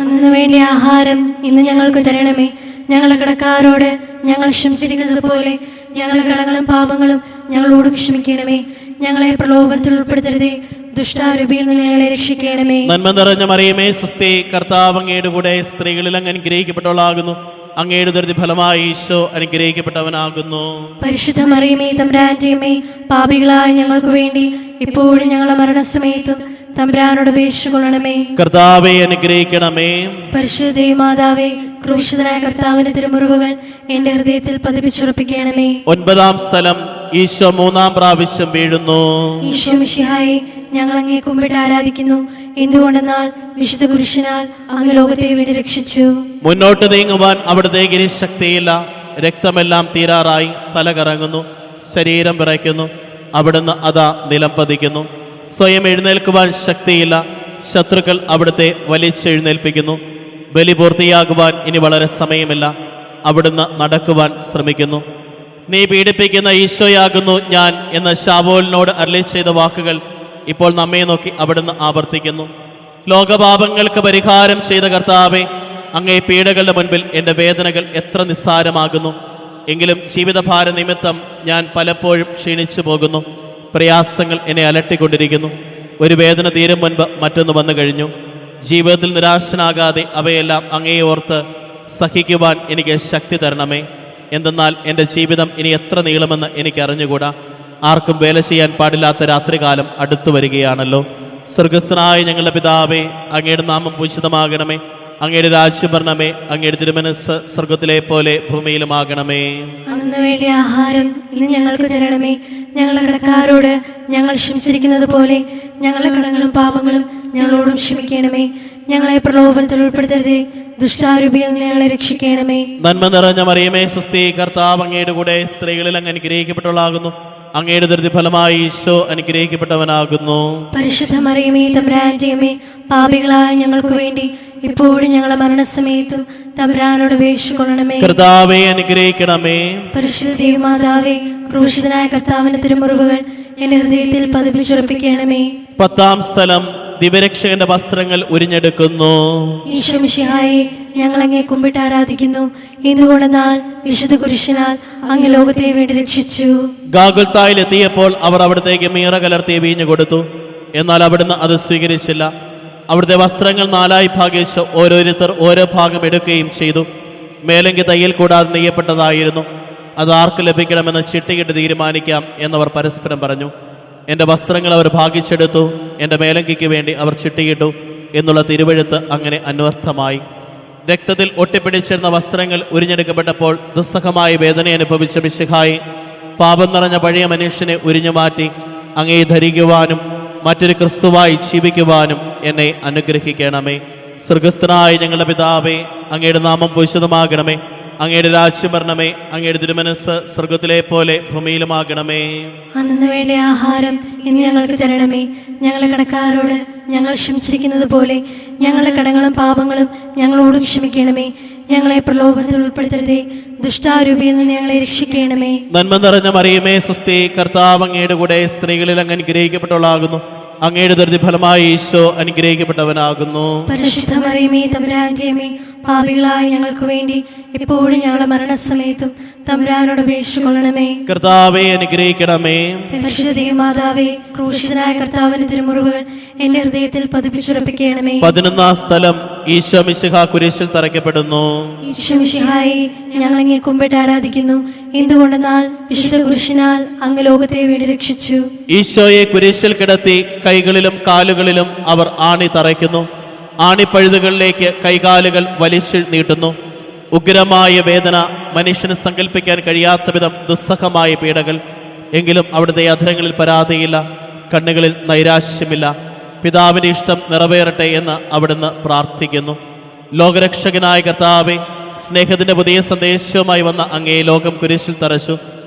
അന്നു വേണ്ടി ആഹാരം ഇന്ന് ഞങ്ങൾക്ക് തരണമേ. ഞങ്ങളുടെ കടക്കാരോട് ഞങ്ങൾ ക്ഷമിച്ചിരിക്കുന്നത് പോലെ ഞങ്ങളുടെ കടങ്ങളും പാപങ്ങളും ഞങ്ങളോടും ക്ഷമിക്കണമേ. ഞങ്ങളെ പ്രലോഭനത്തിൽ ഉൾപ്പെടുത്തരുതേ, ദുഷ്ടാരൂപിയിൽ നിന്ന് ഞങ്ങളെ രക്ഷിക്കണമേ. നന്മ നിറഞ്ഞ മറിയമേ, സ്വസ്തി, കർത്താവ് അങ്ങയുടെ കൂടെ സ്ത്രീകളിൽ അങ്ങ് അനുഗ്രഹിക്കപ്പെട്ടവളാകുന്നു. അങ്ങയുടെ ദുരിത ഫലമായി ഈശോ അനുഗ്രഹിക്കപ്പെട്ടവനാകുന്നു. പരിശുദ്ധ മറിയമേ, തമ്പുരാന്റെ അമ്മേ, പാപികളായ ഞങ്ങൾക്ക് വേണ്ടി ഇപ്പോഴും ഞങ്ങളുടെ മരണസമയത്തും തമ്പുരാനോട് അപേക്ഷിച്ചുകൊള്ളണമേ. കർത്താവെ അനുഗ്രഹിക്കണമേ. പരിശുദ്ധ മാതാവേ, ക്രൂശിതനായ കർത്താവിന്റെ തിരുമുറിവുകൾ എന്റെ ഹൃദയത്തിൽ പതിപ്പിച്ചുറപ്പിക്കണമേ. 9-ാം സ്ഥലം, ഈശോ 3-ാം പ്രാവശ്യം വീഴുന്നു. ഈശോ മിശിഹായെ, ഞങ്ങൾ അങ്ങേ കുമ്പിട്ട് ആരാധിക്കുന്നു. എന്തുകൊണ്ടെന്നാൽ വിശുദ്ധ കുരിശിനാൽ അങ്ങ് ലോകത്തെ വീട് രക്ഷിച്ചു. മുന്നോട്ട് നീങ്ങുവാൻ അവിടുത്തേക്ക് ഇനി ശക്തിയില്ല. രക്തമെല്ലാം തീരാറായി. തല കറങ്ങുന്നു, ശരീരം വിറയ്ക്കുന്നു. അവിടുന്ന് അതാ നിലം പതിക്കുന്നു. സ്വയം എഴുന്നേൽക്കുവാൻ ശക്തിയില്ല. ശത്രുക്കൾ അവിടുത്തെ വലിച്ചെഴുന്നേൽപ്പിക്കുന്നു. ബലി പൂർത്തിയാകുവാൻ ഇനി വളരെ സമയമില്ല. അവിടുന്ന് നടക്കുവാൻ ശ്രമിക്കുന്നു. നീ പീഡിപ്പിക്കുന്ന ഈശോയാകുന്നു ഞാൻ എന്ന് ശാവൂലിനോട് അരുളി ചെയ്ത വാക്കുകൾ ഇപ്പോൾ നമ്മെ നോക്കി അവിടുന്ന് ആവർത്തിക്കുന്നു. ലോകപാപങ്ങൾക്ക് പരിഹാരം ചെയ്ത കർത്താവേ, അങ്ങേ പീഡകളുടെ മുൻപിൽ എൻ്റെ വേദനകൾ എത്ര നിസ്സാരമാകുന്നു. എങ്കിലും ജീവിതഭാര നിമിത്തം ഞാൻ പലപ്പോഴും ക്ഷീണിച്ചു പോകുന്നു. പ്രയാസങ്ങൾ എന്നെ അലട്ടിക്കൊണ്ടിരിക്കുന്നു. ഒരു വേദന തീരും മുൻപ് മറ്റൊന്ന് വന്നു കഴിഞ്ഞു. ജീവിതത്തിൽ നിരാശനാകാതെ അവയെല്ലാം അങ്ങേ ഓർത്ത് സഹിക്കുവാൻ എനിക്ക് ശക്തി തരണമേ. എന്തെന്നാൽ എൻ്റെ ജീവിതം ഇനി എത്ര നീളുമെന്ന് എനിക്ക് അറിഞ്ഞുകൂടാ. ആർക്കും വേല ചെയ്യാൻ പാടില്ലാത്ത രാത്രികാലം അടുത്തു വരികയാണല്ലോ. സ്വർഗസ്ഥനായ ഞങ്ങളുടെ പിതാവേ, അങ്ങയുടെ നാമം പൂജിതമാകണമേ. അങ്ങയുടെ രാജ്യം വരണമേ. അങ്ങയുടെ തിരുമനസ്സ് സ്വർഗത്തിലെ പോലെ ഭൂമിയിലുമാകണമേ. അന്നു വേണ്ടി ആഹാരം ഇന്ന് ഞങ്ങൾക്ക് തരണമേ. ഞങ്ങളുടെ കടക്കാരോട് ഞങ്ങൾ ക്ഷമിച്ചിരിക്കുന്നത് പോലെ ഞങ്ങളുടെ കടങ്ങളും പാപങ്ങളും ഞങ്ങളോടും ക്ഷമിക്കണമേ. ഞങ്ങളെ പ്രലോഭനത്തിൽ ഉൾപ്പെടുത്തരുതേ, ദുഷ്ടാരൂപിയിൽ നിന്ന് ഞങ്ങളെ രക്ഷിക്കണമേ. നന്മ നിറഞ്ഞ മറിയമേ, സ്വസ്തി, കർത്താവ് അങ്ങയുടെ കൂടെ സ്ത്രീകളിൽ അങ്ങ് അനുഗ്രഹിക്കപ്പെട്ടവളാകുന്നു. അങ്ങയുടെ ദുരിത ഫലമായി ഈശോ അനുഗ്രഹിക്കപ്പെട്ടവനാകുന്നു. പരിശുദ്ധ മറിയമേ, തമ്പുരാന്റെ അമ്മേ, പാപികളായ ഞങ്ങൾക്ക് വേണ്ടി ഇപ്പോഴും ഞങ്ങളുടെ മരണസമയത്തും തമ്പുരാനോട് അപേക്ഷിച്ചുകൊള്ളണമേ. കർത്താവെ അനുഗ്രഹിക്കണമേ. പരിശുദ്ധ മാതാവേ, ക്രൂശിതനായ കർത്താവിന്റെ തിരുമുറിവുകൾ എന്റെ ഹൃദയത്തിൽ പതിപ്പിച്ചുറപ്പിക്കണമേ. 10-ാം സ്ഥലം, ദിവ്യരക്ഷകന്റെ വസ്ത്രങ്ങൾ ഉരിഞ്ഞെടുക്കുന്നു. ഈശോ മിശിഹായെ, ഞങ്ങൾ അങ്ങേ കുമ്പിട്ട് ആരാധിക്കുന്നു. എന്തുകൊണ്ടെന്നാൽ വിശുദ്ധ കുരിശിനാൽ അങ്ങ് ലോകത്തെ വേണ്ടി രക്ഷിച്ചു. ഗാഗുൽത്തായിൽ എത്തിയപ്പോൾ അവർ അവിടത്തേക്ക് മീറ കലർത്തിയ വീഞ്ഞു കൊടുത്തു. എന്നാൽ അവിടുന്ന് അത് സ്വീകരിച്ചില്ല. അവിടുത്തെ വസ്ത്രങ്ങൾ 4 ഭാഗിച്ച് ഓരോരുത്തർ ഓരോ ഭാഗം എടുക്കുകയും ചെയ്തു. മേലങ്കി തയ്യൽ കൂടാതെ നെയ്യപ്പെട്ടതായിരുന്നു. അത് ആർക്ക് ലഭിക്കണമെന്ന് ചിട്ടിയിട്ട് തീരുമാനിക്കാം എന്നവർ പരസ്പരം പറഞ്ഞു. എൻ്റെ വസ്ത്രങ്ങൾ അവർ ഭാഗിച്ചെടുത്തു, എൻ്റെ മേലങ്കിക്ക് വേണ്ടി അവർ ചിട്ടിയിട്ടു എന്നുള്ള തിരുവെഴുത്ത് അങ്ങനെ അന്വർത്ഥമായി. രക്തത്തിൽ ഒട്ടിപ്പിടിച്ചിരുന്ന വസ്ത്രങ്ങൾ ഉരിഞ്ഞെടുക്കപ്പെട്ടപ്പോൾ ദുസ്സഹമായ വേദന അനുഭവിച്ച മിശിഹായി, പാപം നിറഞ്ഞ പഴയ മനുഷ്യനെ ഉരിഞ്ഞുമാറ്റി അങ്ങേ ധരിക്കുവാനും മറ്റൊരു ക്രിസ്തുവായി ജീവിക്കുവാനും എന്നെ അനുഗ്രഹിക്കണമേ. സ്വർഗസ്ഥനായ ഞങ്ങളുടെ പിതാവേ, അങ്ങയുടെ നാമം പൂജിതമാകണമേ. അങ്ങയുടെ രാജ്യം വരണമേ. അങ്ങയുടെ തിരുമനസ്സ് സ്വർഗത്തിലെ പോലെ ഭൂമിയിലുമാകണമേ. അന്നു വേണ്ട ആഹാരം ഇന്ന് ഞങ്ങൾക്ക് തരണമേ. ഞങ്ങളുടെ കടക്കാരോട് ഞങ്ങൾ ക്ഷമിച്ചിരിക്കുന്നത് പോലെ ഞങ്ങളുടെ കടങ്ങളും പാപങ്ങളും ഞങ്ങളോടും ക്ഷമിക്കണമേ. ഞങ്ങളെ പ്രലോഭനത്തിൽ ഉൾപ്പെടുത്തരുതേ, ദുഷ്ടാരൂപിയിൽ നിന്ന് ഞങ്ങളെ രക്ഷിക്കണമേ. നന്മ നിറഞ്ഞ മറിയമേ, സ്വസ്തി, കർത്താവ് അങ്ങയുടെ കൂടെ സ്ത്രീകളിൽ അങ്ങ് അനുഗ്രഹിക്കപ്പെട്ടവളാകുന്നു. അങ്ങയുടെ ദുരിത ഫലമായി ഈശോ അനുഗ്രഹിക്കപ്പെട്ടവനാകുന്നു. പരിശുദ്ധ മറിയമേ, തമ്പുരാന്റെ അമ്മേ, പാപികളായ ഞങ്ങൾക്ക് വേണ്ടി എപ്പോഴും ഞങ്ങളുടെ മരണസമയത്തും തമ്പുരാനോട് അപേക്ഷിച്ചുകൊള്ളണമേ. കർത്താവെ അനുഗ്രഹിക്കണമേ. പരിശുദ്ധ മാതാവേ, ക്രൂശിതനായ കർത്താവിന്റെ തിരുമുറിവുകൾ എന്റെ ഹൃദയത്തിൽ പതിപ്പിച്ചുറപ്പിക്കണമേ. 11-ാം സ്ഥലം, ഈശോ മിശിഹാ കുരിശിൽ തറയ്ക്കപ്പെടുന്നു. ഈശോ മിശിഹായെ, ഞങ്ങൾ അങ്ങേ കുമ്പിട്ട് ആരാധിക്കുന്നു. എന്തുകൊണ്ടെന്നാൽ വിശുദ്ധ കുരിശിനാൽ അങ്ങ് ലോകത്തെ വേണ്ടി രക്ഷിച്ചു. ഈശോയെ കുരിശിൽ കിടത്തി കൈകളിലും കാലുകളിലും അവർ ആണി തറയ്ക്കുന്നു. ആണിപ്പഴുതുകളിലേക്ക് കൈകാലുകൾ വലിച്ചു നീട്ടുന്നു. ഉഗ്രമായ വേദന, മനുഷ്യന് സങ്കല്പിക്കാൻ കഴിയാത്ത വിധം ദുസ്സഹമായ പീഡകൾ. എങ്കിലും അവിടുത്തെ അധരങ്ങളിൽ പരാതിയില്ല, കണ്ണുകളിൽ നൈരാശ്യമില്ല. പിതാവിൻ്റെ ഇഷ്ടം നിറവേറട്ടെ എന്ന് അവിടുന്ന് പ്രാർത്ഥിക്കുന്നു. ലോകരക്ഷകനായ കർത്താവെ, സ്നേഹത്തിൻ്റെ പുതിയ സന്ദേശവുമായി വന്ന അങ്ങേ ലോകം കുരിശിൽ തറച്ചു.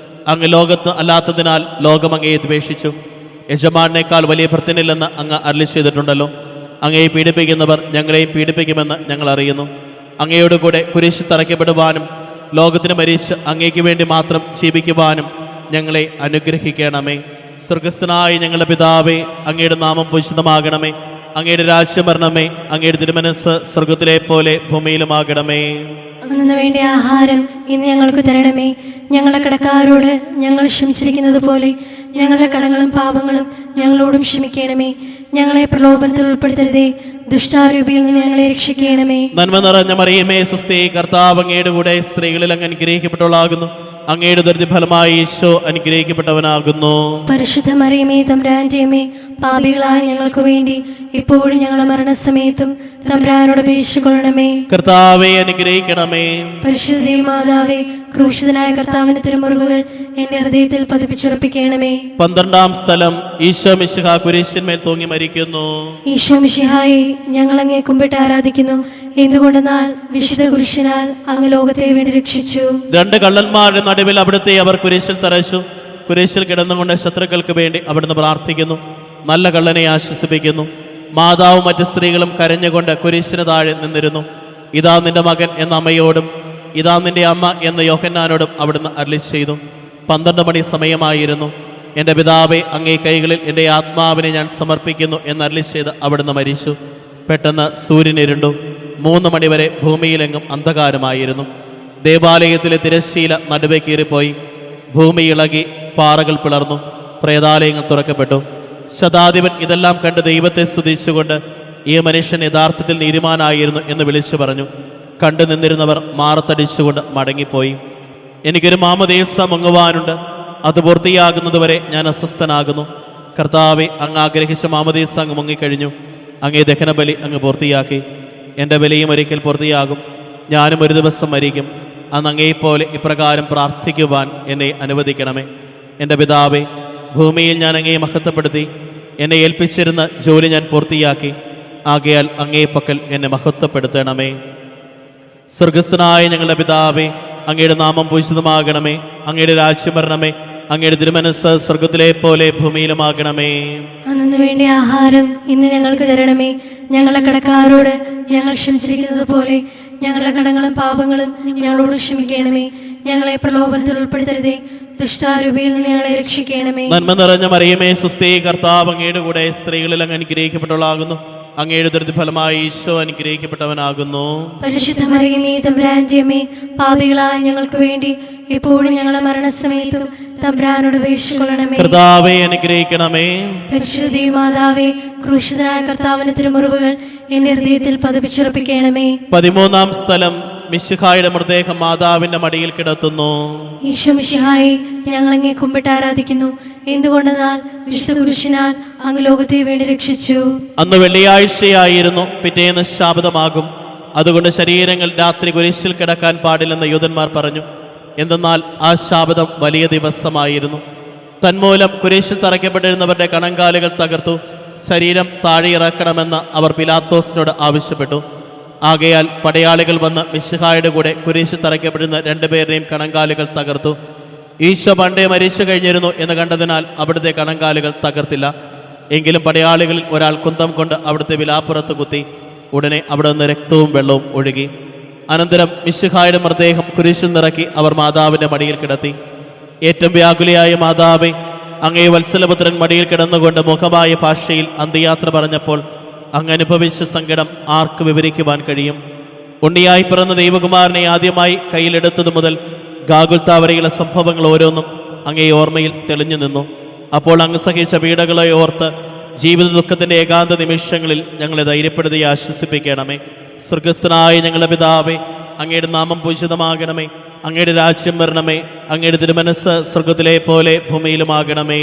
അങ്ങ് ലോകത്ത് അല്ലാത്തതിനാൽ ലോകം അങ്ങയെ ദ്വേഷിച്ചു. യജമാനേക്കാൾ വലിയ ഭൃത്യനില്ലെന്ന് അങ്ങ് അരുളി ചെയ്തിട്ടുണ്ടല്ലോ. അങ്ങയെ പീഡിപ്പിക്കുന്നവർ ഞങ്ങളെയും പീഡിപ്പിക്കുമെന്ന് ഞങ്ങൾ അറിയുന്നു. അങ്ങയോട് കൂടെ കുരിശിൽ തറയ്ക്കപ്പെടുവാനും ലോകത്തിന് മരിച്ച് അങ്ങേക്ക് വേണ്ടി മാത്രം ജീവിക്കുവാനും ഞങ്ങളെ അനുഗ്രഹിക്കണമേ. സ്വർഗസ്ഥനായ ഞങ്ങളുടെ പിതാവേ, അങ്ങയുടെ നാമം പൂജിതമാകണമേ. അങ്ങയുടെ രാജ്യം വരണമേ. അങ്ങയുടെ തിരുമനസ്സ് സ്വർഗത്തിലെ പോലെ ഭൂമിയിലുമാകണമേ. അന്നു വേണ്ട ആഹാരം ഇന്ന് ഞങ്ങൾക്ക് തരണമേ. ഞങ്ങളുടെ കടക്കാരോട് ഞങ്ങൾ ക്ഷമിച്ചിരിക്കുന്നത് പോലെ ഞങ്ങളുടെ കടങ്ങളും പാപങ്ങളും ഞങ്ങളോടും ക്ഷമിക്കണമേ. ഞങ്ങളെ പ്രലോഭനത്തിൽ ഉൾപ്പെടുത്തരുതേ, ദുഷ്ടാരൂപിയിൽ നിന്ന് ഞങ്ങളെ രക്ഷിക്കണമേ. നന്മ നിറഞ്ഞ മറിയമേ, സ്വസ്തി, കർത്താവ് അങ്ങയുടെ കൂടെ സ്ത്രീകളിൽ അങ്ങ് അനുഗ്രഹിക്കപ്പെട്ടവളാകുന്നു. അങ്ങയുടെ ദുരിത ഫലമായി ഈശോ അനുഗ്രഹിക്കപ്പെട്ടവനാകുന്നു. പരിശുദ്ധ മറിയമേ, തമ്പുരാന്റെ അമ്മേ, പാപികളായ ഞങ്ങൾക്ക് വേണ്ടി ഇപ്പോഴും ഞങ്ങളുടെ മരണസമയത്തും തമ്പുരാനോട് അപേക്ഷിച്ചുകൊള്ളണമേ. കർത്താവെ അനുഗ്രഹിക്കണമേ. പരിശുദ്ധ മാതാവേ, ക്രൂശിതനായ കർത്താവിന്റെ തിരുമുറിവുകൾ എന്റെ ഹൃദയത്തിൽ പതിപ്പിച്ചുറപ്പിക്കണമേ. 12-ാം സ്ഥലം, ഈശോ മിശിഹ കുരിശിന്മേൽ തൂങ്ങി മരിക്കുന്നു. ഈശോ മിശിഹായെ, ഞങ്ങൾ അങ്ങേ കുമ്പിട്ട് ആരാധിക്കുന്നു. എന്തുകൊണ്ടെന്നാൽ വിശുദ്ധ കുരിശിനാൽ അങ്ങ് ലോകത്തെ വേണ്ടി രക്ഷിച്ചു. 2 കള്ളന്മാരുടെ നടുവിൽ അവിടുത്തെ അവർ കുരിശിൽ തറച്ചു. കുരിശിൽ കിടന്നുകൊണ്ട് ശത്രുക്കൾക്ക് വേണ്ടി അവിടുന്ന് പ്രാർത്ഥിക്കുന്നു. നല്ല കള്ളനെ ആശ്വസിപ്പിക്കുന്നു. മാതാവും മറ്റു സ്ത്രീകളും കരഞ്ഞുകൊണ്ട് കുരിശിന് താഴെ നിന്നിരുന്നു. ഇതാ നിന്റെ മകൻ എന്ന അമ്മയോടും ഇതാ നിന്റെ അമ്മ എന്ന യോഹന്നാനോടും അവിടുന്ന് അരുളി ചെയ്തു. 12 മണി സമയമായിരുന്നു. എൻ്റെ പിതാവേ, അങ്ങേ കൈകളിൽ എൻ്റെ ആത്മാവിനെ ഞാൻ സമർപ്പിക്കുന്നു എന്നരുളി ചെയ്ത് അവിടുന്ന് മരിച്ചു. പെട്ടെന്ന് സൂര്യൻ ഇരുണ്ടു. 3 മണിവരെ ഭൂമിയിലെങ്ങും അന്ധകാരമായിരുന്നു. ദേവാലയത്തിലെ തിരശ്ശീല നടുവേ കീറിപ്പോയി. ഭൂമി ഇളകി, പാറകൾ പിളർന്നു, പ്രേതാലയങ്ങൾ തുറക്കപ്പെട്ടു. ശതാധിപൻ ഇതെല്ലാം കണ്ട് ദൈവത്തെ സ്തുതിച്ചുകൊണ്ട് ഈ മനുഷ്യൻ യഥാർത്ഥത്തിൽ നീതിമാനായിരുന്നു എന്ന് വിളിച്ചു പറഞ്ഞു. കണ്ടു നിന്നിരുന്നവർ മാറത്തടിച്ചുകൊണ്ട് മടങ്ങിപ്പോയി. എനിക്കൊരു മാമോദീസ മുങ്ങുവാനുണ്ട്, അത് പൂർത്തിയാകുന്നതുവരെ ഞാൻ അസ്വസ്ഥനാകുന്നു. കർത്താവെ, അങ്ങ് ആഗ്രഹിച്ച മാമോദീസ അങ്ങ് മുങ്ങിക്കഴിഞ്ഞു. അങ്ങേ ദഹനബലി അങ്ങ് പൂർത്തിയാക്കി. എൻ്റെ ബലിയും ഒരിക്കൽ പൂർത്തിയാകും. ഞാനും ഒരു ദിവസം മരിക്കും. അന്ന് അങ്ങേപ്പോലെ ഇപ്രകാരം പ്രാർത്ഥിക്കുവാൻ എന്നെ അനുവദിക്കണമേ. എൻ്റെ പിതാവേ, ഭൂമിയിൽ ഞാൻ അങ്ങയെ മഹത്വപ്പെടുത്തി. എന്നെ ഏൽപ്പിച്ചിരുന്ന ജോലി ഞാൻ പൂർത്തിയാക്കി. ആകയാൽ അങ്ങേ പക്കൽ എന്നെ മഹത്വപ്പെടുത്തണമേ. സ്വർഗസ്ഥനായ ഞങ്ങളുടെ പിതാവേ, അങ്ങയുടെ നാമം പൂജിതമാകണമേ. അങ്ങയുടെ രാജ്യം വരണമേ. അങ്ങയുടെ തിരുമനസ്സ് സ്വർഗത്തിലെ പോലെ ഭൂമിയിലുമാകണമേ. അന്നു വേണ്ട ആഹാരം ഇന്ന് ഞങ്ങൾക്ക് തരണമേ. ഞങ്ങളുടെ കടക്കാരോട് ഞങ്ങൾ ക്ഷമിച്ചിരിക്കുന്നത് പോലെ ഞങ്ങളുടെ കടങ്ങളും പാപങ്ങളും ഞങ്ങളോട് ക്ഷമിക്കണമേ. ഞങ്ങളെ പ്രലോഭനത്തിൽ ഉൾപ്പെടുത്തരുതേ, ദുഷ്ടാരൂപിയിൽ നിന്ന് ഞങ്ങളെ രക്ഷിക്കണമേ. നന്മ നിറഞ്ഞ മറിയമേ, സ്വസ്തി, കർത്താവ് അങ്ങയുടെ കൂടെ സ്ത്രീകളിൽ അങ്ങ് അനുഗ്രഹിക്കപ്പെട്ടവളാകുന്നു. അങ്ങയുടെ ദുരിതഫലമായി ഈശോ അനുഗ്രഹിക്കപ്പെട്ടവനാകുന്നു. പരിശുദ്ധ മറിയമേ, തമ്പുരാന്റെ അമ്മേ, പാപികളായ ഞങ്ങൾക്ക് വേണ്ടി ഇപ്പോഴും ഞങ്ങളുടെ മരണസമയത്തും തമ്പുരാനോട് അപേക്ഷിച്ചുകൊള്ളണമേ. കർത്താവെ അനുഗ്രഹിക്കണമേ. പരിശുദ്ധ മാതാവേ, ക്രൂശിതനായ കർത്താവിന്റെ തിരുമുറിവുകൾ എന്റെ ഹൃദയത്തിൽ പതിപ്പിച്ചുറപ്പിക്കണമേ. 13-ാം സ്ഥലം, മിശിഹായുടെ മൃതദേഹം മാതാവിന്റെ മടിയിൽ കിടത്തുന്നു. ഈശോ മിശിഹായെ, ഞങ്ങൾ അങ്ങേ കുമ്പിട്ട് ആരാധിക്കുന്നു. എന്തുകൊണ്ടെന്നാൽ വിശുദ്ധ കുരിശിനാൽ അങ്ങ് ലോകത്തെ വേണ്ടി രക്ഷിച്ചു. അന്ന് വെള്ളിയാഴ്ചയായിരുന്നു. പിറ്റേന്ന് ശാബതമാകും. അതുകൊണ്ട് ശരീരങ്ങൾ രാത്രി കുരിശിൽ കിടക്കാൻ പാടില്ലെന്ന് യൂതന്മാർ പറഞ്ഞു. എന്തെന്നാൽ ആ ശാബതം വലിയ ദിവസമായിരുന്നു. തന്മൂലം കുരിശിൽ തറയ്ക്കപ്പെട്ടിരുന്നവരുടെ കണങ്കാലുകൾ തകർത്തു ശരീരം താഴെ ഇറക്കണമെന്ന് അവർ പിലാത്തോസിനോട് ആവശ്യപ്പെട്ടു. ആകയാൽ പടയാളികൾ വന്ന് മിശിഹായുടെ കൂടെ കുരിശിൽ തറയ്ക്കപ്പെടുന്ന 2 പേരുടെയും കണങ്കാലുകൾ തകർത്തു. ഈശോ പണ്ടേ മരിച്ചു കഴിഞ്ഞിരുന്നു എന്ന് കണ്ടതിനാൽ അവിടുത്തെ കണങ്കാലുകൾ തകർത്തില്ല. എങ്കിലും പടയാളികളിൽ ഒരാൾ കുന്തം കൊണ്ട് അവിടുത്തെ വിലാപ്പുറത്ത് കുത്തി. ഉടനെ അവിടെ നിന്ന് രക്തവും വെള്ളവും ഒഴുകി. അനന്തരം മിശിഹായുടെ മൃതദേഹം കുരിശിൽ നിറക്കി അവർ മാതാവിൻ്റെ മടിയിൽ കിടത്തി. ഏറ്റവും വ്യാകുലയായ മാതാവേ, അങ്ങേ വത്സലപുത്രൻ മടിയിൽ കിടന്നുകൊണ്ട് മുഖമായ ഭാഷയിൽ അന്ത്യയാത്ര പറഞ്ഞപ്പോൾ അങ്ങ് അനുഭവിച്ച സങ്കടം ആർക്ക് വിവരിക്കുവാൻ കഴിയും? ഉണ്ണിയായി പിറന്ന ദൈവകുമാരനെ ആദ്യമായി കയ്യിലെടുത്തതു മുതൽ ഗാഗുൽത്താ വരെയുള്ള സംഭവങ്ങൾ ഓരോന്നും അങ്ങേ ഓർമ്മയിൽ തെളിഞ്ഞു നിന്നു. അപ്പോൾ അങ്ങ് സഹിച്ച പീഡകളെ ഓർത്ത് ജീവിത ദുഃഖത്തിൻ്റെ ഏകാന്ത നിമിഷങ്ങളിൽ ഞങ്ങളെ ധൈര്യപ്പെടുത്തി ആശ്വസിപ്പിക്കണമേ. സ്വർഗസ്ഥനായ ഞങ്ങളുടെ പിതാവേ, അങ്ങയുടെ നാമം പൂജിതമാകണമേ. അങ്ങയുടെ രാജ്യം വരണമേ. അങ്ങയുടെ തിരുമനസ്സ് സ്വർഗത്തിലെ പോലെ ഭൂമിയിലുമാകണമേ.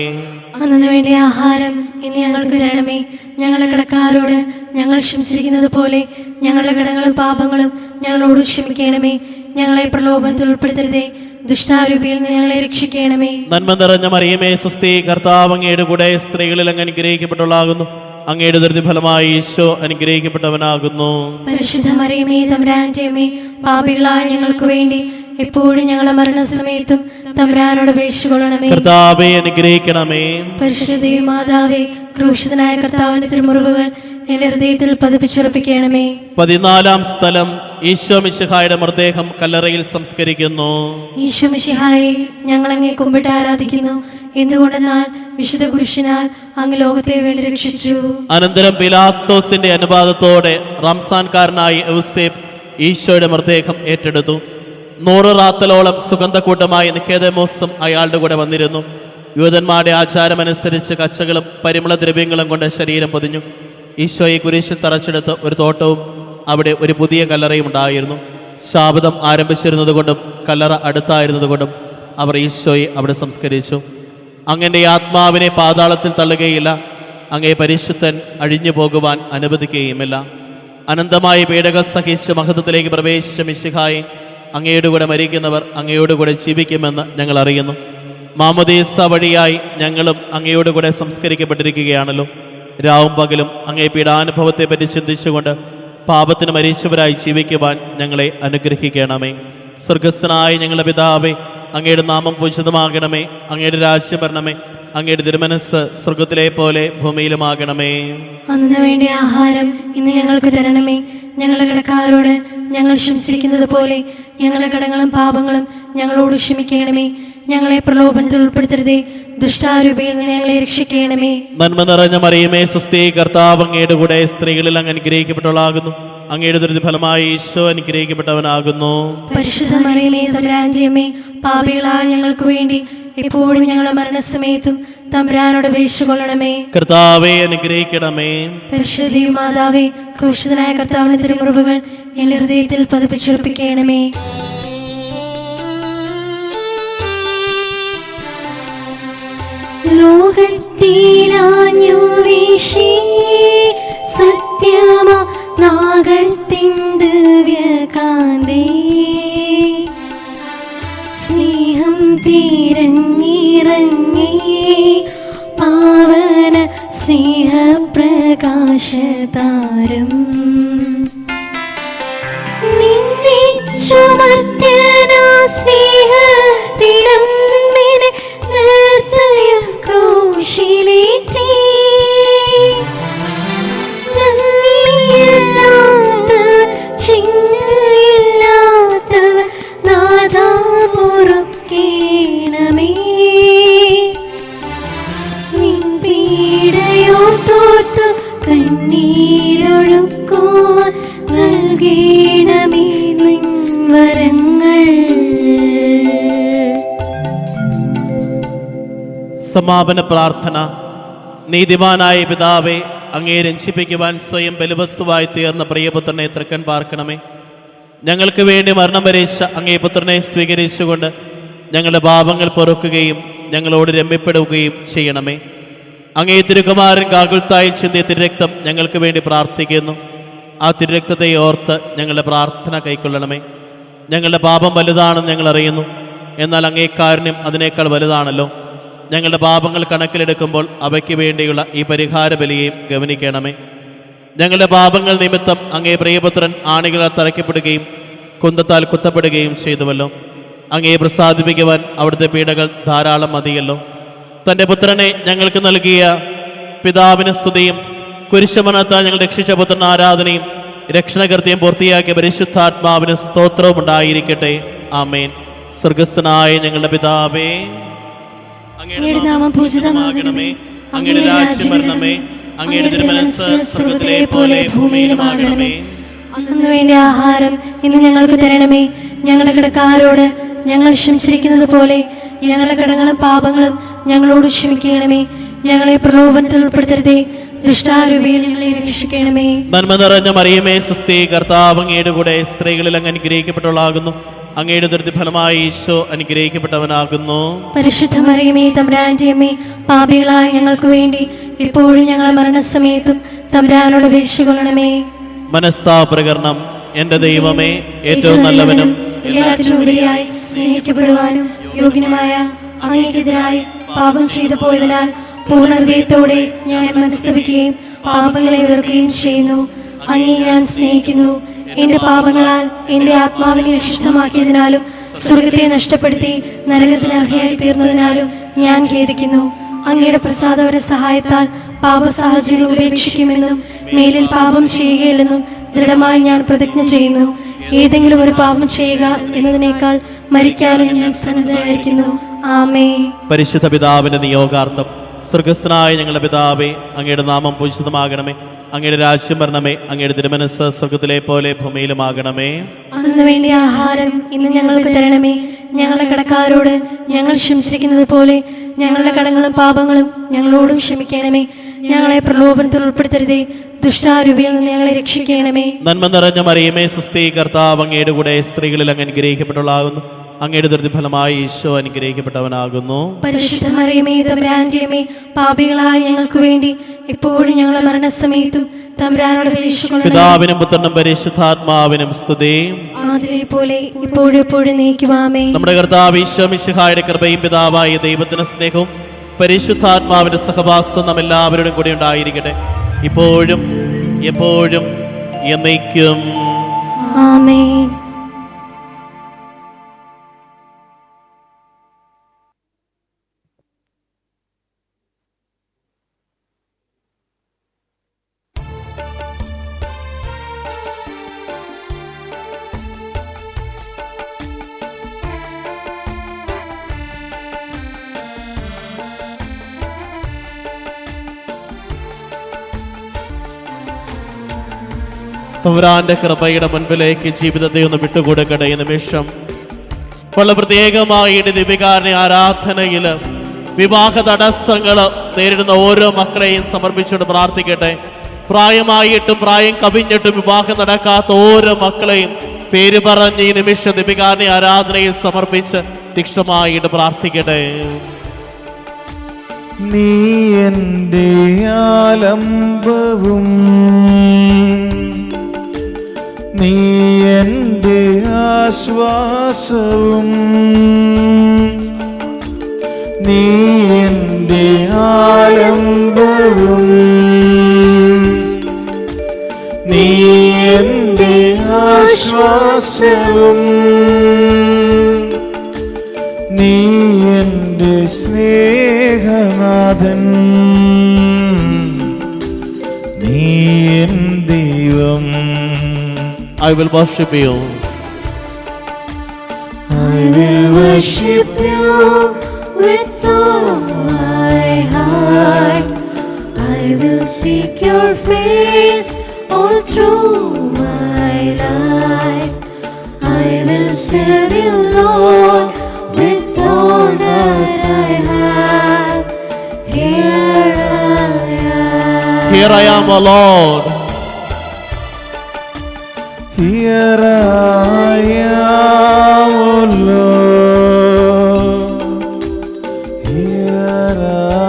അന്നു വേണ്ട ആഹാരം ഇന്ന് ഞങ്ങൾക്ക് തരണമേ. ഞങ്ങളുടെ കടക്കാരോട് ഞങ്ങൾ ക്ഷമിച്ചിരിക്കുന്നത് പോലെ ഞങ്ങളുടെ കടങ്ങളും പാപങ്ങളും ഞങ്ങളോട് ക്ഷമിക്കണമേ. ഞങ്ങളെ പ്രലോഭനത്തിൽ ഉൾപ്പെടുത്തരുതേ, ദുഷ്ടാരൂപിയിൽ നിന്ന് ഞങ്ങളെ രക്ഷിക്കണമേ. നന്മ നിറഞ്ഞ മറിയമേ, സ്വസ്തി, കർത്താവ് അങ്ങയുടെ കൂടെ സ്ത്രീകളിൽ അങ്ങ് അനുഗ്രഹിക്കപ്പെട്ടവളാകുന്നു. അങ്ങയുടെ ദുരിത ഫലമായി ഈശോ അനുഗ്രഹിക്കപ്പെട്ടവനാകുന്നു. പരിശുദ്ധ മറിയമേ തമ്പുരാന്റെ അമ്മേ, പാപികളായ ഞങ്ങൾക്ക് വേണ്ടി എപ്പോഴും ഞങ്ങളുടെ മരണസമയത്തും തമ്പുരാനോട് അപേക്ഷിച്ചുകൊള്ളണമേ. കർത്താവേ അനുഗ്രഹിക്കണമേ. പരിശുദ്ധ മാതാവേ, ക്രൂശിതനായ കർത്താവിന്റെ തിരുമുറിവുകൾ എന്റെ ഹൃദയത്തിൽ പതിപ്പിച്ചുറപ്പിക്കണമേ. 14-ാം സ്ഥലം ഈശോ മിശിഹായുടെ മൃതദേഹം കല്ലറയിൽ സംസ്കരിക്കുന്നു. ഈശോ മിശിഹായെ, ഞങ്ങൾ അങ്ങേ കുമ്പിട്ട് ആരാധിക്കുന്നു. എന്തുകൊണ്ടെന്നാൽ വിശുദ്ധ കുരിശിനാൽ അങ്ങ് ലോകത്തെ വേണ്ടി രക്ഷിച്ചു. അനന്തരം പിലാത്തോസിന്റെ അനുവാദത്തോടെ റംസാൻകാരനായ യൗസേപ്പ് ഈശോയുടെ മൃതദേഹം ഏറ്റെടുത്തു. 100 റാത്തലോളം സുഗന്ധക്കൂട്ടമായി നിക്കേദമോസും അയാളുടെ കൂടെ വന്നിരുന്നു. യൂതന്മാരുടെ ആചാരമനുസരിച്ച് കച്ചകളും പരിമളദ്രവ്യങ്ങളും കൊണ്ട് ശരീരം പൊതിഞ്ഞു. ഈശോയെ കുരിശിൽ തറച്ചെടുത്ത് ഒരു തോട്ടവും അവിടെ ഒരു പുതിയ കല്ലറയും ഉണ്ടായിരുന്നു. ശാബദം ആരംഭിച്ചിരുന്നതുകൊണ്ടും കല്ലറ അടുത്തായിരുന്നതുകൊണ്ടും അവർ ഈശോയെ അവിടെ സംസ്കരിച്ചു. അങ്ങന്റെ ആത്മാവിനെ പാതാളത്തിൽ തള്ളുകയില്ല, അങ്ങേ പരിശുദ്ധൻ അഴിഞ്ഞു പോകുവാൻ അനുവദിക്കുകയുമില്ല. അനന്തമായ പീഡകൾ സഹിച്ച് മഹത്വത്തിലേക്ക് പ്രവേശിച്ച മിശിഹായെ, അങ്ങയുടെ കൂടെ മരിക്കുന്നവർ അങ്ങയോട് കൂടെ ജീവിക്കുമെന്ന് ഞങ്ങൾ അറിയുന്നു. മാമോദീസ വഴിയായി ഞങ്ങളും അങ്ങയോട് കൂടെ സംസ്കരിക്കപ്പെട്ടിരിക്കുകയാണല്ലോ. രാവും പകലും അങ്ങേ പീഡാനുഭവത്തെ പറ്റി ചിന്തിച്ചുകൊണ്ട് പാപത്തിന് മരിച്ചവരായി ജീവിക്കുവാൻ ഞങ്ങളെ അനുഗ്രഹിക്കണമേ. സ്വർഗസ്ഥനായ ഞങ്ങളുടെ പിതാവേ, അങ്ങയുടെ നാമം പൂജിതമാകണമേ. അങ്ങയുടെ രാജ്യം വരണമേ. അങ്ങയുടെ തിരുമനസ് സ്വർഗത്തിലെ പോലെ ഭൂമിയിലുമാകണമേ. അന്നു വേണ്ട ആഹാരം ഇന്ന് ഞങ്ങൾക്ക് തരണമേ. ഞങ്ങളുടെ കടക്കാരോട് ഞങ്ങൾ ക്ഷമിച്ചിരിക്കുന്നത് പോലെ ഞങ്ങളുടെ കടങ്ങളും പാപങ്ങളും ഞങ്ങളോട് ക്ഷമിക്കണമേ. ഞങ്ങളെ പ്രലോഭനത്തിൽ ഉൾപ്പെടുത്തരുതേ, ദുഷ്ടാരൂപിയിൽ നിന്ന് ഞങ്ങളെ രക്ഷിക്കണമേ. നന്മ നിറഞ്ഞ മറിയമേ സ്വസ്തി, കർത്താവ് അങ്ങയുടെ കൂടെ സ്ത്രീകളിൽ അങ്ങ് അനുഗ്രഹിക്കപ്പെട്ടവളാകുന്നു. അങ്ങയുടെ ദുരിത ഫലമായി ഈശോ അനുഗ്രഹിക്കപ്പെട്ടവനാകുന്നു. പരിശുദ്ധ മറിയമേ തമ്പുരാന്റെ അമ്മേ, പാപികളായ ഞങ്ങൾക്ക് വേണ്ടി എപ്പോഴും ഞങ്ങളുടെ മരണസമയത്തും തമ്പുരാനോട് അപേക്ഷിച്ചുകൊള്ളണമേ. കർത്താവേ അനുഗ്രഹിക്കണമേ. പരിശുദ്ധ മാതാവേ, ക്രൂശിതനായ കർത്താവിന്റെ തിരുമുറിവുകൾ എന്റെ ഹൃദയത്തിൽ പതിപ്പിച്ചുറപ്പിക്കണമേ. ലോകത്തിലാഞ്ഞു വീശി സത്യമാ നാഗത്തിൻ ദിവ്യകാന്തേ, സ്നേഹം തിരഞ്ഞിറങ്ങി പാവന സ്നേഹപ്രകാശതാരം നിന്നിച്ചുമർത്യനാ സ്നേഹത്തിടം ക്രൂശിലേറ്റി നന്ദിയില്ലാത്ത ചിന്തയില്ലാത്തവ നാഥാ പൊറുക്കേണമേ. നിൻ പീഡയോ തോർത്തു കണ്ണീരൊഴുക്കുവാൻ നൽകേണമേ നിൻ വരങ്ങൾ. സമാപന പ്രാർത്ഥന. നീതിമാനായ പിതാവേ, അങ്ങേ രഞ്ജിപ്പിക്കുവാൻ സ്വയം ബലിവസ്തുവായി തീർന്ന പ്രിയപുത്രനെ തൃക്കൻ പാർക്കണമേ. ഞങ്ങൾക്ക് വേണ്ടി മരണം വരിച്ച അങ്ങേ പുത്രനെ സ്വീകരിച്ചുകൊണ്ട് ഞങ്ങളുടെ പാപങ്ങൾ പൊറുക്കുകയും ഞങ്ങളോട് രമ്യപ്പെടുകയും ചെയ്യണമേ. അങ്ങേ തിരുകുമാരൻ ഗാഗുൽത്തായി ചിന്തിയ തിരുരക്തം ഞങ്ങൾക്ക് വേണ്ടി പ്രാർത്ഥിക്കുന്നു. ആ തിരുരക്തത്തെ ഓർത്ത് ഞങ്ങളുടെ പ്രാർത്ഥന കൈക്കൊള്ളണമേ. ഞങ്ങളുടെ പാപം വലുതാണെന്ന് ഞങ്ങൾ അറിയുന്നു, എന്നാൽ അങ്ങേ കാരുണ്യം അതിനേക്കാൾ വലുതാണല്ലോ. ഞങ്ങളുടെ പാപങ്ങൾ കണക്കിലെടുക്കുമ്പോൾ അവയ്ക്ക് വേണ്ടിയുള്ള ഈ പരിഹാര ബലിയെയും ഗവനിക്കണമേ. ഞങ്ങളുടെ പാപങ്ങൾ നിമിത്തം അങ്ങേ പ്രിയപുത്രൻ ആണികളാൽ തറയ്ക്കപ്പെടുകയും കുന്തത്താൽ കുത്തപ്പെടുകയും ചെയ്തുവല്ലോ. അങ്ങേ പ്രസാദിപ്പിക്കുവാൻ അവിടുത്തെ പീഡകൾ ധാരാളം മതിയല്ലോ. തൻ്റെ പുത്രനെ ഞങ്ങൾക്ക് നൽകിയ പിതാവിന് സ്തുതിയും കുരിശുമരണത്താൽ ഞങ്ങൾ രക്ഷിച്ച പുത്രൻ ആരാധനയും രക്ഷണകൃത്യം പൂർത്തിയാക്കിയ പരിശുദ്ധാത്മാവിന് സ്തോത്രവും ഉണ്ടായിരിക്കട്ടെ. ആമേൻ. സ്വർഗസ്ഥനായ ഞങ്ങളുടെ പിതാവേ, അങ്ങയുടെ നാമം പൂജിതമാകണമേ. അങ്ങയുടെ രാജ്യം വരണമേ. അങ്ങയുടെ തിരുമനസ്സ് സ്വർഗ്ഗത്തിലെ പോലെ ഭൂമിയിലുമാകണമേ. അന്നു വേണ്ട ആഹാരം ഇന്ന് ഞങ്ങൾക്ക് തരണമേ. ഞങ്ങളുടെ കടക്കാരോട് ഞങ്ങൾ ക്ഷമിച്ചിരിക്കുന്നത് പോലെ ഞങ്ങളുടെ കടങ്ങളും പാപങ്ങളും ഞങ്ങളോട് ക്ഷമിക്കണമേ. ഞങ്ങളെ പ്രലോഭനത്തിൽ ഉൾപ്പെടുത്തരുതേ, ദുഷ്ടാരൂപിയിൽ ഞങ്ങളെ രക്ഷിക്കണമേ. നന്മ നിറഞ്ഞ മറിയമേ സ്വസ്തി, കർത്താവ് അങ്ങയുടെ കൂടെ സ്ത്രീകളിൽ അങ്ങ് അനുഗ്രഹിക്കപ്പെട്ടവളാകുന്നു. അങ്ങയുടെ ദുരിത ഫലമായി ഈശോ അനുഗ്രഹിക്കപ്പെട്ടവനാകുന്നു. പരിശുദ്ധ മറിയമേ തമ്പുരാന്റെ അമ്മേ, പാപികളായ ഞങ്ങൾക്ക് വേണ്ടി ഇപ്പോഴും ഞങ്ങളുടെ മരണസമയത്തും തമ്പുരാനോട് അപേക്ഷിച്ചുകൊള്ളണമേ. മനസ്താപപ്രകരണം. എന്റെ ദൈവമേ, ഏറ്റവും നല്ലവനും എല്ലാറ്റിനും ഉപരിയായി സ്നേഹിക്കപ്പെടുവാനും യോഗ്യനുമായ അങ്ങേക്കെതിരായി പാപം ചെയ്തു പോയതിനാൽ പൂർണ്ണ ഹൃദയത്തോടെ ഞാൻ മനസ്തപിക്കുകയും പാപങ്ങളെ വെറുക്കുകയും ചെയ്യുന്നു. അങ്ങേ ഞാൻ സ്നേഹിക്കുന്നു. എന്റെ പാപങ്ങളാൽ എന്റെ ആത്മാവിനെ അശുദ്ധമാക്കിയതിനാലും സ്വർഗത്തെ നഷ്ടപ്പെടുത്തി നരകത്തിന് അർഹയായി തീർന്നതിനാലും ഞാൻ ഖേദിക്കുന്നു. അങ്ങയുടെ പ്രസാദപര സഹായത്താൽ പാപസാഹചര്യങ്ങൾ ഉപേക്ഷിക്കുമെന്നും മേലിൽ പാപം ചെയ്യുകയില്ലെന്നും ദൃഢമായി ഞാൻ പ്രതിജ്ഞ ചെയ്യുന്നു. ഏതെങ്കിലും ഒരു പാപം ചെയ്യുക എന്നതിനേക്കാൾ മരിക്കാനും ഞാൻ സന്നദ്ധയായിരിക്കുന്നു. ആമേൻ. പരിശുദ്ധ പിതാവിന്റെ നിയോഗാർത്ഥം. സ്വർഗസ്ഥനായ ഞങ്ങളുടെ പിതാവേ, അങ്ങയുടെ നാമം പൂജിതമാകണമേ. അങ്ങയുടെ രാജ്യം വരണമേ. അങ്ങയുടെ തിരുമനസ്സ് സ്വർഗത്തിലെ പോലെ ഭൂമിയിലുമാകണമേ. അന്നു വേണ്ടിയ ആഹാരം ഇന്ന് ഞങ്ങൾക്ക് തരണമേ. ഞങ്ങളുടെ കടക്കാരോട് ഞങ്ങൾ ക്ഷമിച്ചിരിക്കുന്നത് പോലെ ഞങ്ങളുടെ കടങ്ങളും പാപങ്ങളും ഞങ്ങളോടും ക്ഷമിക്കണമേ. ഞങ്ങളെ പ്രലോഭനത്തിൽ ഉൾപ്പെടുത്തരുതേ, ദുഷ്ടാരൂപിയിൽ നിന്ന് ഞങ്ങളെ രക്ഷിക്കണമേ. നന്മ നിറഞ്ഞ മറിയമേ, സുസ്ഥീ, കർത്താവ് അങ്ങയുടെ കൂടെ സ്ത്രീകളിൽ അങ്ങ് അനുഗ്രഹിക്കപ്പെട്ടവളാകുന്നു. അങ്ങയുടെ ദുരിതഫലമായി ഈശോ അനുഗ്രഹിക്കപ്പെട്ടവനാകുന്നു. പരിശുദ്ധ മറിയമേ, തമ്പുരാന്റെ അമ്മേ, പാപികളായ ഞങ്ങൾക്ക് വേണ്ടി എപ്പോഴും ഞങ്ങളുടെ മരണസമയത്തും തമ്പുരാനോട് അപേക്ഷിച്ചുകൊള്ളണമേ. പിതാവിനും പുത്രനും പരിശുദ്ധാത്മാവിനും സ്തുതി. ആദിയിലെ പോലെ ഇപ്പോഴും എപ്പോഴും നീക്കുവാമേ. നമ്മുടെ കർത്താവ് ഈശോ മിശിഹായുടെ കൃപയും പിതാവായ ദൈവത്തിന്റെ സ്നേഹവും പരിശുദ്ധാത്മാവിന്റെ സഹവാസം നാം എല്ലാവരോടും കൂടി ഉണ്ടായിരിക്കട്ടെ, ഇപ്പോഴും എപ്പോഴും എന്നേക്കും. ആമേൻ. തമ്പുരാന്റെ കൃപയുടെ മുൻപിലേക്ക് ജീവിതത്തെ ഒന്ന് വിട്ടുകൊടുക്കട്ടെ. ഈ നിമിഷം വളരെ പ്രത്യേകമായി ദീപികാരുടെ ആരാധനയിൽ വിവാഹ തടസ്സങ്ങൾ നേരിടുന്ന ഓരോ മക്കളെയും സമർപ്പിച്ചുകൊണ്ട് പ്രാർത്ഥിക്കട്ടെ. പ്രായമായിട്ടും പ്രായം കവിഞ്ഞിട്ടും വിവാഹം നടക്കാത്ത ഓരോ മക്കളെയും പേര് പറഞ്ഞ് ഈ നിമിഷം ദീപികാരുടെ ആരാധനയിൽ സമർപ്പിച്ച് തീക്ഷ്ണമായിട്ട് പ്രാർത്ഥിക്കട്ടെ. നീ എൻ്റെ ആലംബവും നീ എൻ്റെ ആശ്വാസവും നീ എൻ്റെ ആലംബവും നീ എൻ്റെ ആശ്വാസവും നീ എൻ്റെ സ്നേഹനാഥൻ നീ എൻ ദൈവം. I will worship you. I will worship you with all my heart. I will seek your face all through my life. I will serve you, Lord, with all that I have. Here I am. Here I am, O Lord. Here I am, O Lord. Here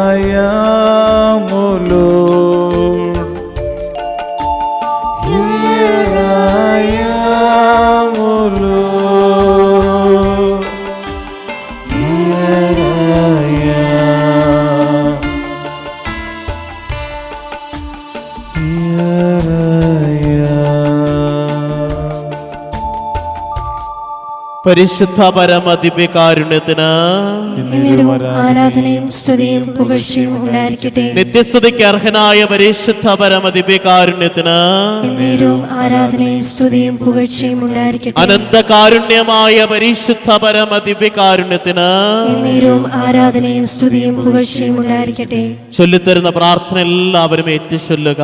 I am, O Lord. Here I am, O Lord. Here I am. Here I am. പരിശുദ്ധ പരമ ദിവ്യകാരുണ്യത്തിന് എന്നേരവും ആരാധനയും സ്തുതിയും പുകഴ്ചയും ഉണ്ടായിരിക്കട്ടെ. നിത്യസ്തുതിക്ക് അർഹനായ പരിശുദ്ധ പരമ ദിവ്യകാരുണ്യത്തിന് എന്നേരവും ആരാധനയും സ്തുതിയും പുകഴ്ചയും ഉണ്ടായിരിക്കട്ടെ. അനന്തകാരുണ്യമായ പരിശുദ്ധ പരമ ദിവ്യകാരുണ്യത്തിന് എന്നേരവും ആരാധനയും സ്തുതിയും പുകഴ്ചയും ഉണ്ടായിരിക്കട്ടെ. ചൊല്ലിത്തരുന്ന പ്രാർത്ഥന എല്ലാവരും ഏറ്റുചൊല്ലുക.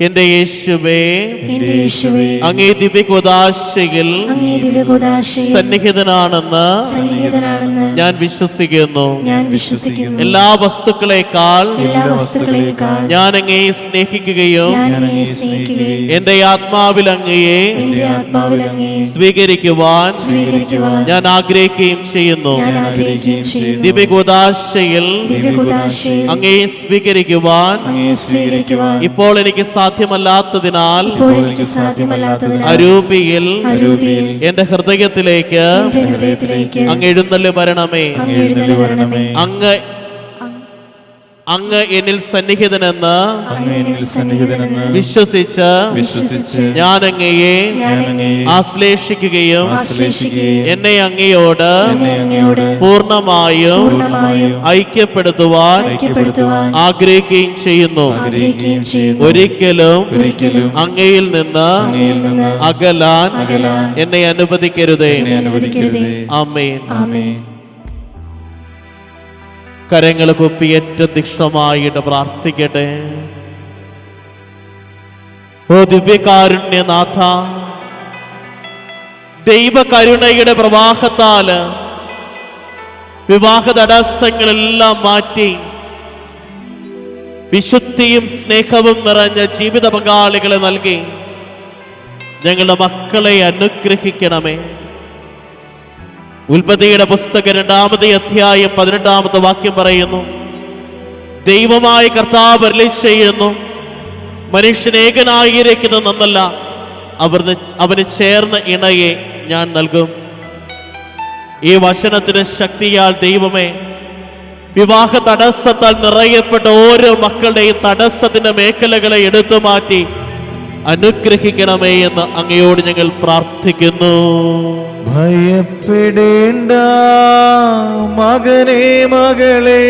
എന്റെ യേശുവേ, എന്റെ യേശുവേ, അങ്ങേ ദിവ്യകുദാശയിൽ അങ്ങേ ദിവ്യകുദാശയിൽ സന്നിഹിതനാണെന്ന് ഞാൻ വിശ്വസിക്കുന്നു. എല്ലാ വസ്തുക്കളെക്കാൾ ഞാൻ അങ്ങയെ സ്നേഹിക്കുകയും എന്റെ ആത്മാവിൽ അങ്ങയെ സ്വീകരിക്കുവാൻ ഞാൻ ആഗ്രഹിക്കുകയും ചെയ്യുന്നു. ദിവ്യകുദാശയിൽ അങ്ങയെ സ്വീകരിക്കുവാൻ ഇപ്പോൾ എനിക്ക് സാധ്യമല്ലാത്തതിനാൽ അരൂപിയിൽ എന്റെ ഹൃദയത്തിലേക്ക് അങ്ങ് എഴുന്നള്ളി വരണമേ. അങ്ങ് എന്നിൽ സന്നിഹിതനെന്ന് അങ്ങ് എന്നിൽ സന്നിഹിതനെന്ന് വിശ്വസിച്ച് ഞാൻ അങ്ങയെ ആശ്ലേഷിക്കുകയും എന്നെ അങ്ങയോട് പൂർണ്ണമായും ഐക്യപ്പെടുത്തുവാൻ ആഗ്രഹിക്കുകയും ചെയ്യുന്നു. ഒരിക്കലും അങ്ങയിൽ നിന്ന് അകലാൻ എന്നെ അനുവദിക്കരുതേ. ആമേൻ. കരങ്ങൾ കുപ്പി ഏറ്റവും തീക്ഷ്ണമായിട്ട് പ്രാർത്ഥിക്കട്ടെ. ഓ ദിവ്യകാരുണ്യനാഥ, ദൈവകരുണയുടെ പ്രവാഹത്താല് വിവാഹ തടസ്സങ്ങളെല്ലാം മാറ്റി വിശുദ്ധിയും സ്നേഹവും നിറഞ്ഞ ജീവിത പങ്കാളികളെ നൽകി ഞങ്ങളുടെ മക്കളെ അനുഗ്രഹിക്കണമേ. ഉൽപ്പത്തിയുടെ പുസ്തകം 2-ാമത്തെ അധ്യായം 18-ാമത്തെ വാക്യം പറയുന്നു, ദൈവമായ കർത്താവ് അരുളി ചെയ്യുന്നു, മനുഷ്യനേകനായിരിക്കുന്നത് നന്നല്ല, അവന് ചേർന്ന ഇണയെ ഞാൻ നൽകും. ഈ വചനത്തിന്റെ ശക്തിയാൽ ദൈവമേ, വിവാഹ തടസ്സത്താൽ നിറയപ്പെട്ട ഓരോ മക്കളുടെയും തടസ്സത്തിന്റെ മേഖലകളെ എടുത്തു മാറ്റി അനുഗ്രഹിക്കണമേ എന്ന് അങ്ങയോട് ഞങ്ങൾ പ്രാർത്ഥിക്കുന്നു. ഭയപ്പെടേണ്ട മകനെ മകളെ,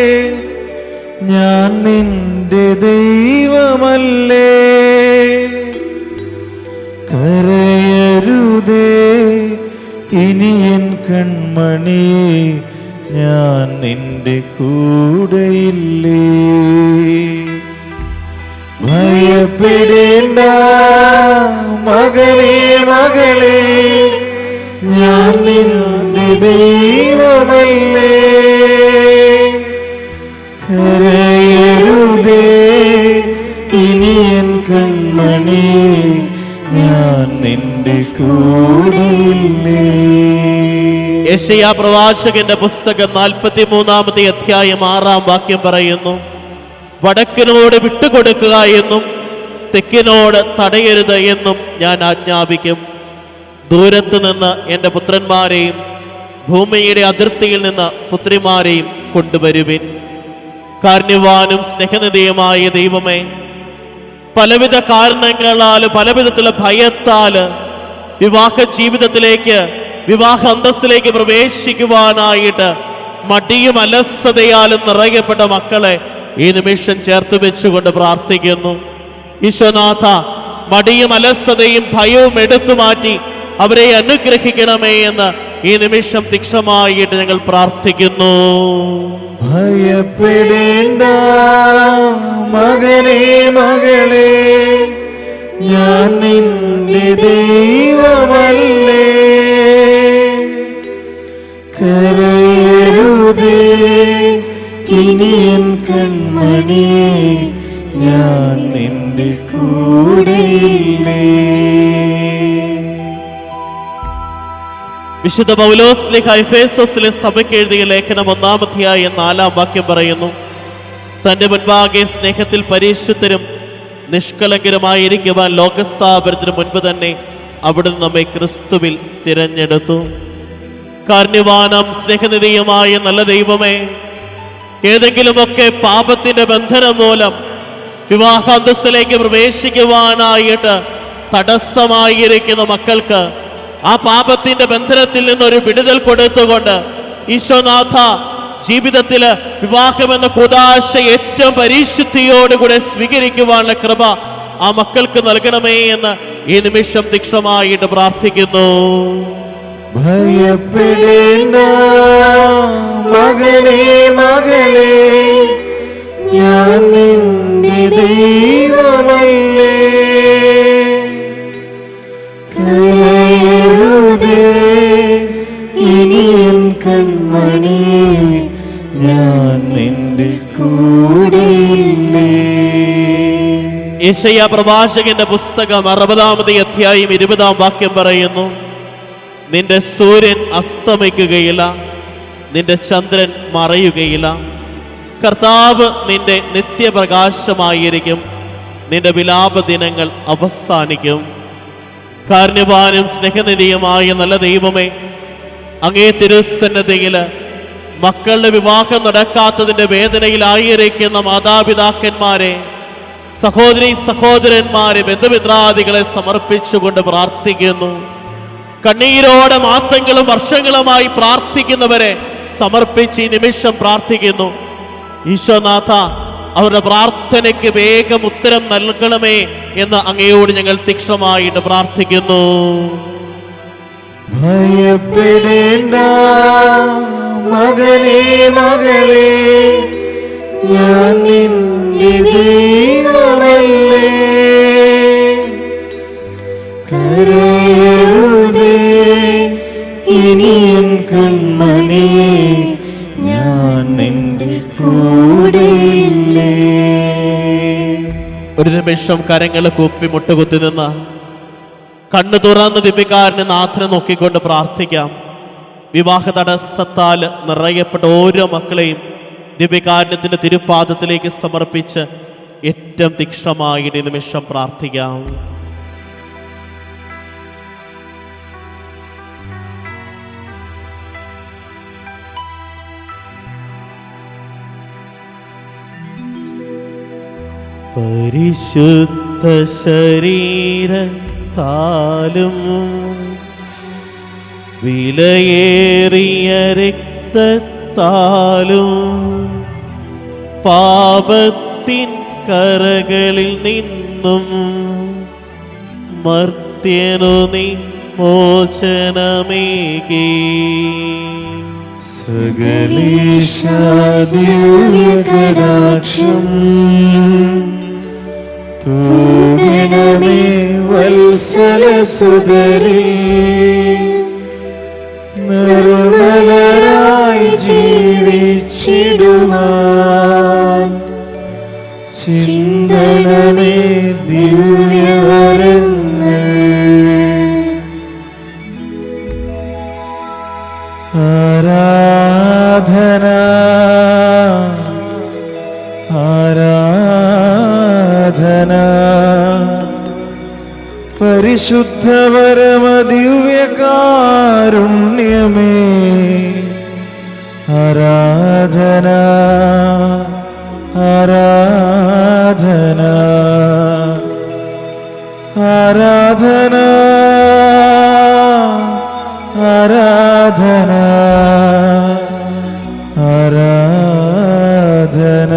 ഞാൻ നിന്റെ ദൈവമല്ലേ. കരയരുതേ ഇനി എൻ കൺമണിയെ, ഞാൻ നിന്റെ കൂടെയില്ലേ. ഭയപ്പെടേണ്ട മകനെ മകളെ, ഞാൻ നിന്റെ ദൈവമല്ലേ. കരയരുതേ ഇനി എൻ കൺമണിയെ, ഞാൻ നിന്റെ കൂടെയില്ലേ. യെശയ്യാ പ്രവാചകന്റെ പുസ്തകം 43-ാമത്തെ അധ്യായം 6-ാം വാക്യം പറയുന്നു, വടക്കിനോട് വിട്ടുകൊടുക്കുക എന്നും തെക്കിനോട് തടയരുത് എന്നും ഞാൻ ആജ്ഞാപിക്കും. ദൂരത്ത് നിന്ന് എൻ്റെ പുത്രന്മാരെയും ഭൂമിയുടെ അതിർത്തിയിൽ നിന്ന് പുത്രിമാരെയും കൊണ്ടുവരുവിൻ. കാരുണ്യവാനും സ്നേഹനിധിയുമായ ദൈവമേ, പലവിധ കാരണങ്ങളാൽ പലവിധത്തിലുള്ള ഭയത്താല് വിവാഹ ജീവിതത്തിലേക്ക്, വിവാഹ അന്തസ്സിലേക്ക് പ്രവേശിക്കുവാനായിട്ട് മടിയും അലസതയാലും നിറയപ്പെട്ട മക്കളെ ഈ നിമിഷം ചേർത്ത് വെച്ചുകൊണ്ട് പ്രാർത്ഥിക്കുന്നു. ഈശോനാഥ, മടിയും അലസതയും ഭയവും എടുത്തു മാറ്റി അവരെ അനുഗ്രഹിക്കണമേ എന്ന് ഈ നിമിഷം തീക്ഷ്ണമായിട്ട് ഞങ്ങൾ പ്രാർത്ഥിക്കുന്നു. ഭയപ്പെടേണ്ട മകനെ മകളെ, ഞാൻ നിന്റെ ദൈവമല്ലേ. കരയരുതേ ഇനി എൻ കൺമണിയെ, ഞാൻ നിന്റെ കൂടെയില്ലേ. വിശുദ്ധ പൗലോസ്ലീഹ എഫേസോസിലെ സഭയ്ക്ക് എഴുതിയ ലേഖനം 1-ാം അധ്യായം 4-ാം വാക്യം പറയുന്നു, തന്റെ മുൻപാകെ സ്നേഹത്തിൽ പരിശുദ്ധരും നിഷ്കളങ്കരുമായിരിക്കുവാൻ ലോകസ്ഥാപനത്തിന് മുൻപ് തന്നെ അവിടുന്ന് നമ്മെ ക്രിസ്തുവിൽ തിരഞ്ഞെടുത്തു. കാരുണ്യവാനും സ്നേഹനിധിയുമായ നല്ല ദൈവമേ, ഏതെങ്കിലുമൊക്കെ പാപത്തിന്റെ ബന്ധനം മൂലം വിവാഹാന്തസ്സിലേക്ക് പ്രവേശിക്കുവാനായിട്ട് തടസ്സമായിരിക്കുന്ന മക്കൾക്ക് ആ പാപത്തിന്റെ ബന്ധനത്തിൽ നിന്നൊരു വിടുതൽ കൊടുത്തുകൊണ്ട് ഈശോനാഥ, ജീവിതത്തില് വിവാഹമെന്ന കൂദാശ ഏറ്റവും പരിശുദ്ധിയോടുകൂടെ സ്വീകരിക്കുവാനുള്ള കൃപ ആ മക്കൾക്ക് നൽകണമേ എന്ന് ഈ നിമിഷം തീക്ഷ്ണമായിട്ട് പ്രാർത്ഥിക്കുന്നു. ഭയപ്പെടേണ്ട മകനെ മകളെ, ഞാൻ നിന്റെ ദൈവമല്ലേ. കരയരുതേ ഇനി എൻ കൺമണിയെ, ഞാൻ നിന്റെ കൂടെയില്ലേ. യെശയ്യാ പ്രവാചകന്റെ പുസ്തകം 60-ാമത്തെ അധ്യായം 20-ാം വാക്യം പറയുന്നു, നിന്റെ സൂര്യൻ അസ്തമിക്കുകയില്ല, നിന്റെ ചന്ദ്രൻ മറയുകയില്ല. കർത്താവ് നിന്റെ നിത്യപ്രകാശമായിരിക്കും, നിന്റെ വിലാപ ദിനങ്ങൾ അവസാനിക്കും. കാരുണ്യവാനും സ്നേഹനിധിയുമായ നല്ല ദൈവമേ, അങ്ങേ തിരുസന്നിധിയില് മക്കളുടെ വിവാഹം നടക്കാത്തതിന്റെ വേദനയിലായിരിക്കുന്ന മാതാപിതാക്കന്മാരെ, സഹോദരി സഹോദരന്മാരെ, ബന്ധുമിത്രാദികളെ സമർപ്പിച്ചുകൊണ്ട് പ്രാർത്ഥിക്കുന്നു. കണ്ണീരോടെ മാസങ്ങളും വർഷങ്ങളുമായി പ്രാർത്ഥിക്കുന്നവരെ സമർപ്പിച്ച് ഈ നിമിഷം പ്രാർത്ഥിക്കുന്നു. ഈശോനാഥ, അവരുടെ പ്രാർത്ഥനയ്ക്ക് വേഗം ഉത്തരം നൽകണമേ എന്ന് അങ്ങയോട് ഞങ്ങൾ തീക്ഷ്ണമായിട്ട് പ്രാർത്ഥിക്കുന്നു. ഭയപ്പെടേണ്ട മകനേ, മകളേ, ഞാൻ നിന്റെ ദൈവമല്ലേ. കരയരുതേ ഇനിയും കൺമണിയേ, ഞാൻ നിന്റെ കൂടെയില്ലേ. ഒരു നിമിഷം കരങ്ങൾ കൂപ്പി മുട്ടുകുത്തി നിന്ന് കണ്ണു തുറന്ന് ദിവ്യകാരുണ്യ നാഥനെ നോക്കിക്കൊണ്ട് പ്രാർത്ഥിക്കാം. വിവാഹ തടസ്സത്താൽ നിറയപ്പെട്ട ഓരോ മക്കളെയും ദിവ്യകാരുണ്യത്തിന്റെ തിരുപ്പാദത്തിലേക്ക് സമർപ്പിച്ച് ഏറ്റവും തീക്ഷ്ണമായി ഈ നിമിഷം പ്രാർത്ഥിക്കാം. പരിശുദ്ധ ശരീരത്താലും വിലയേറിയ രക്തത്താലും പാപത്തിൻ കറകളിൽ നിന്നും മർത്യനു നീ മോചനമേകി. സകലേശാദിവ്യകടാക്ഷം തൂകണമേ വത്സലസുതരേ. നിർമ്മലരായി ജീവിച്ചിടുവാൻ ചിന്തനമേ ദിവ്യവരങ്ങൾ. ആരാധന ആരാധന പരിശുദ്ധപരമ ദിവ്യകാരുണ്യമേ. ആരാധന ആരാധന ആരാധന ആരാധന ആരാധന.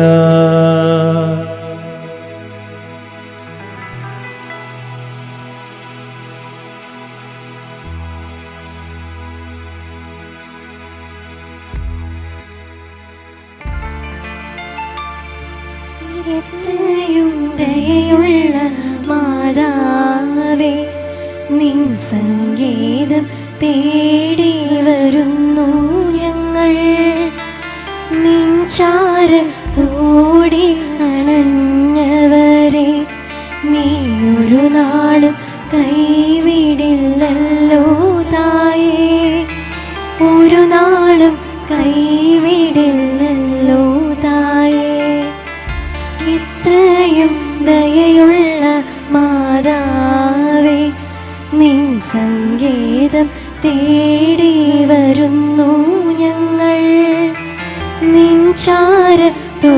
എത്രയും ദയയുള്ള മാതാവേ, നിൻ സംഗീതം തേടി വരുന്നു ഞങ്ങൾ. നിൻ ചാരത്തോടി അണഞ്ഞവരെ നീ ഒരു നാളും കൈവിടില്ലല്ലോ തായേ, ഒരു നാളും കൈവിടില്ലല്ലോ തായേ. ഇത്രയും ദയയുള്ള മാതാവേ, നിൻ സംഗീതം തേടി വരുന്നു ഞങ്ങൾ. നിൻ ചാരത്തോ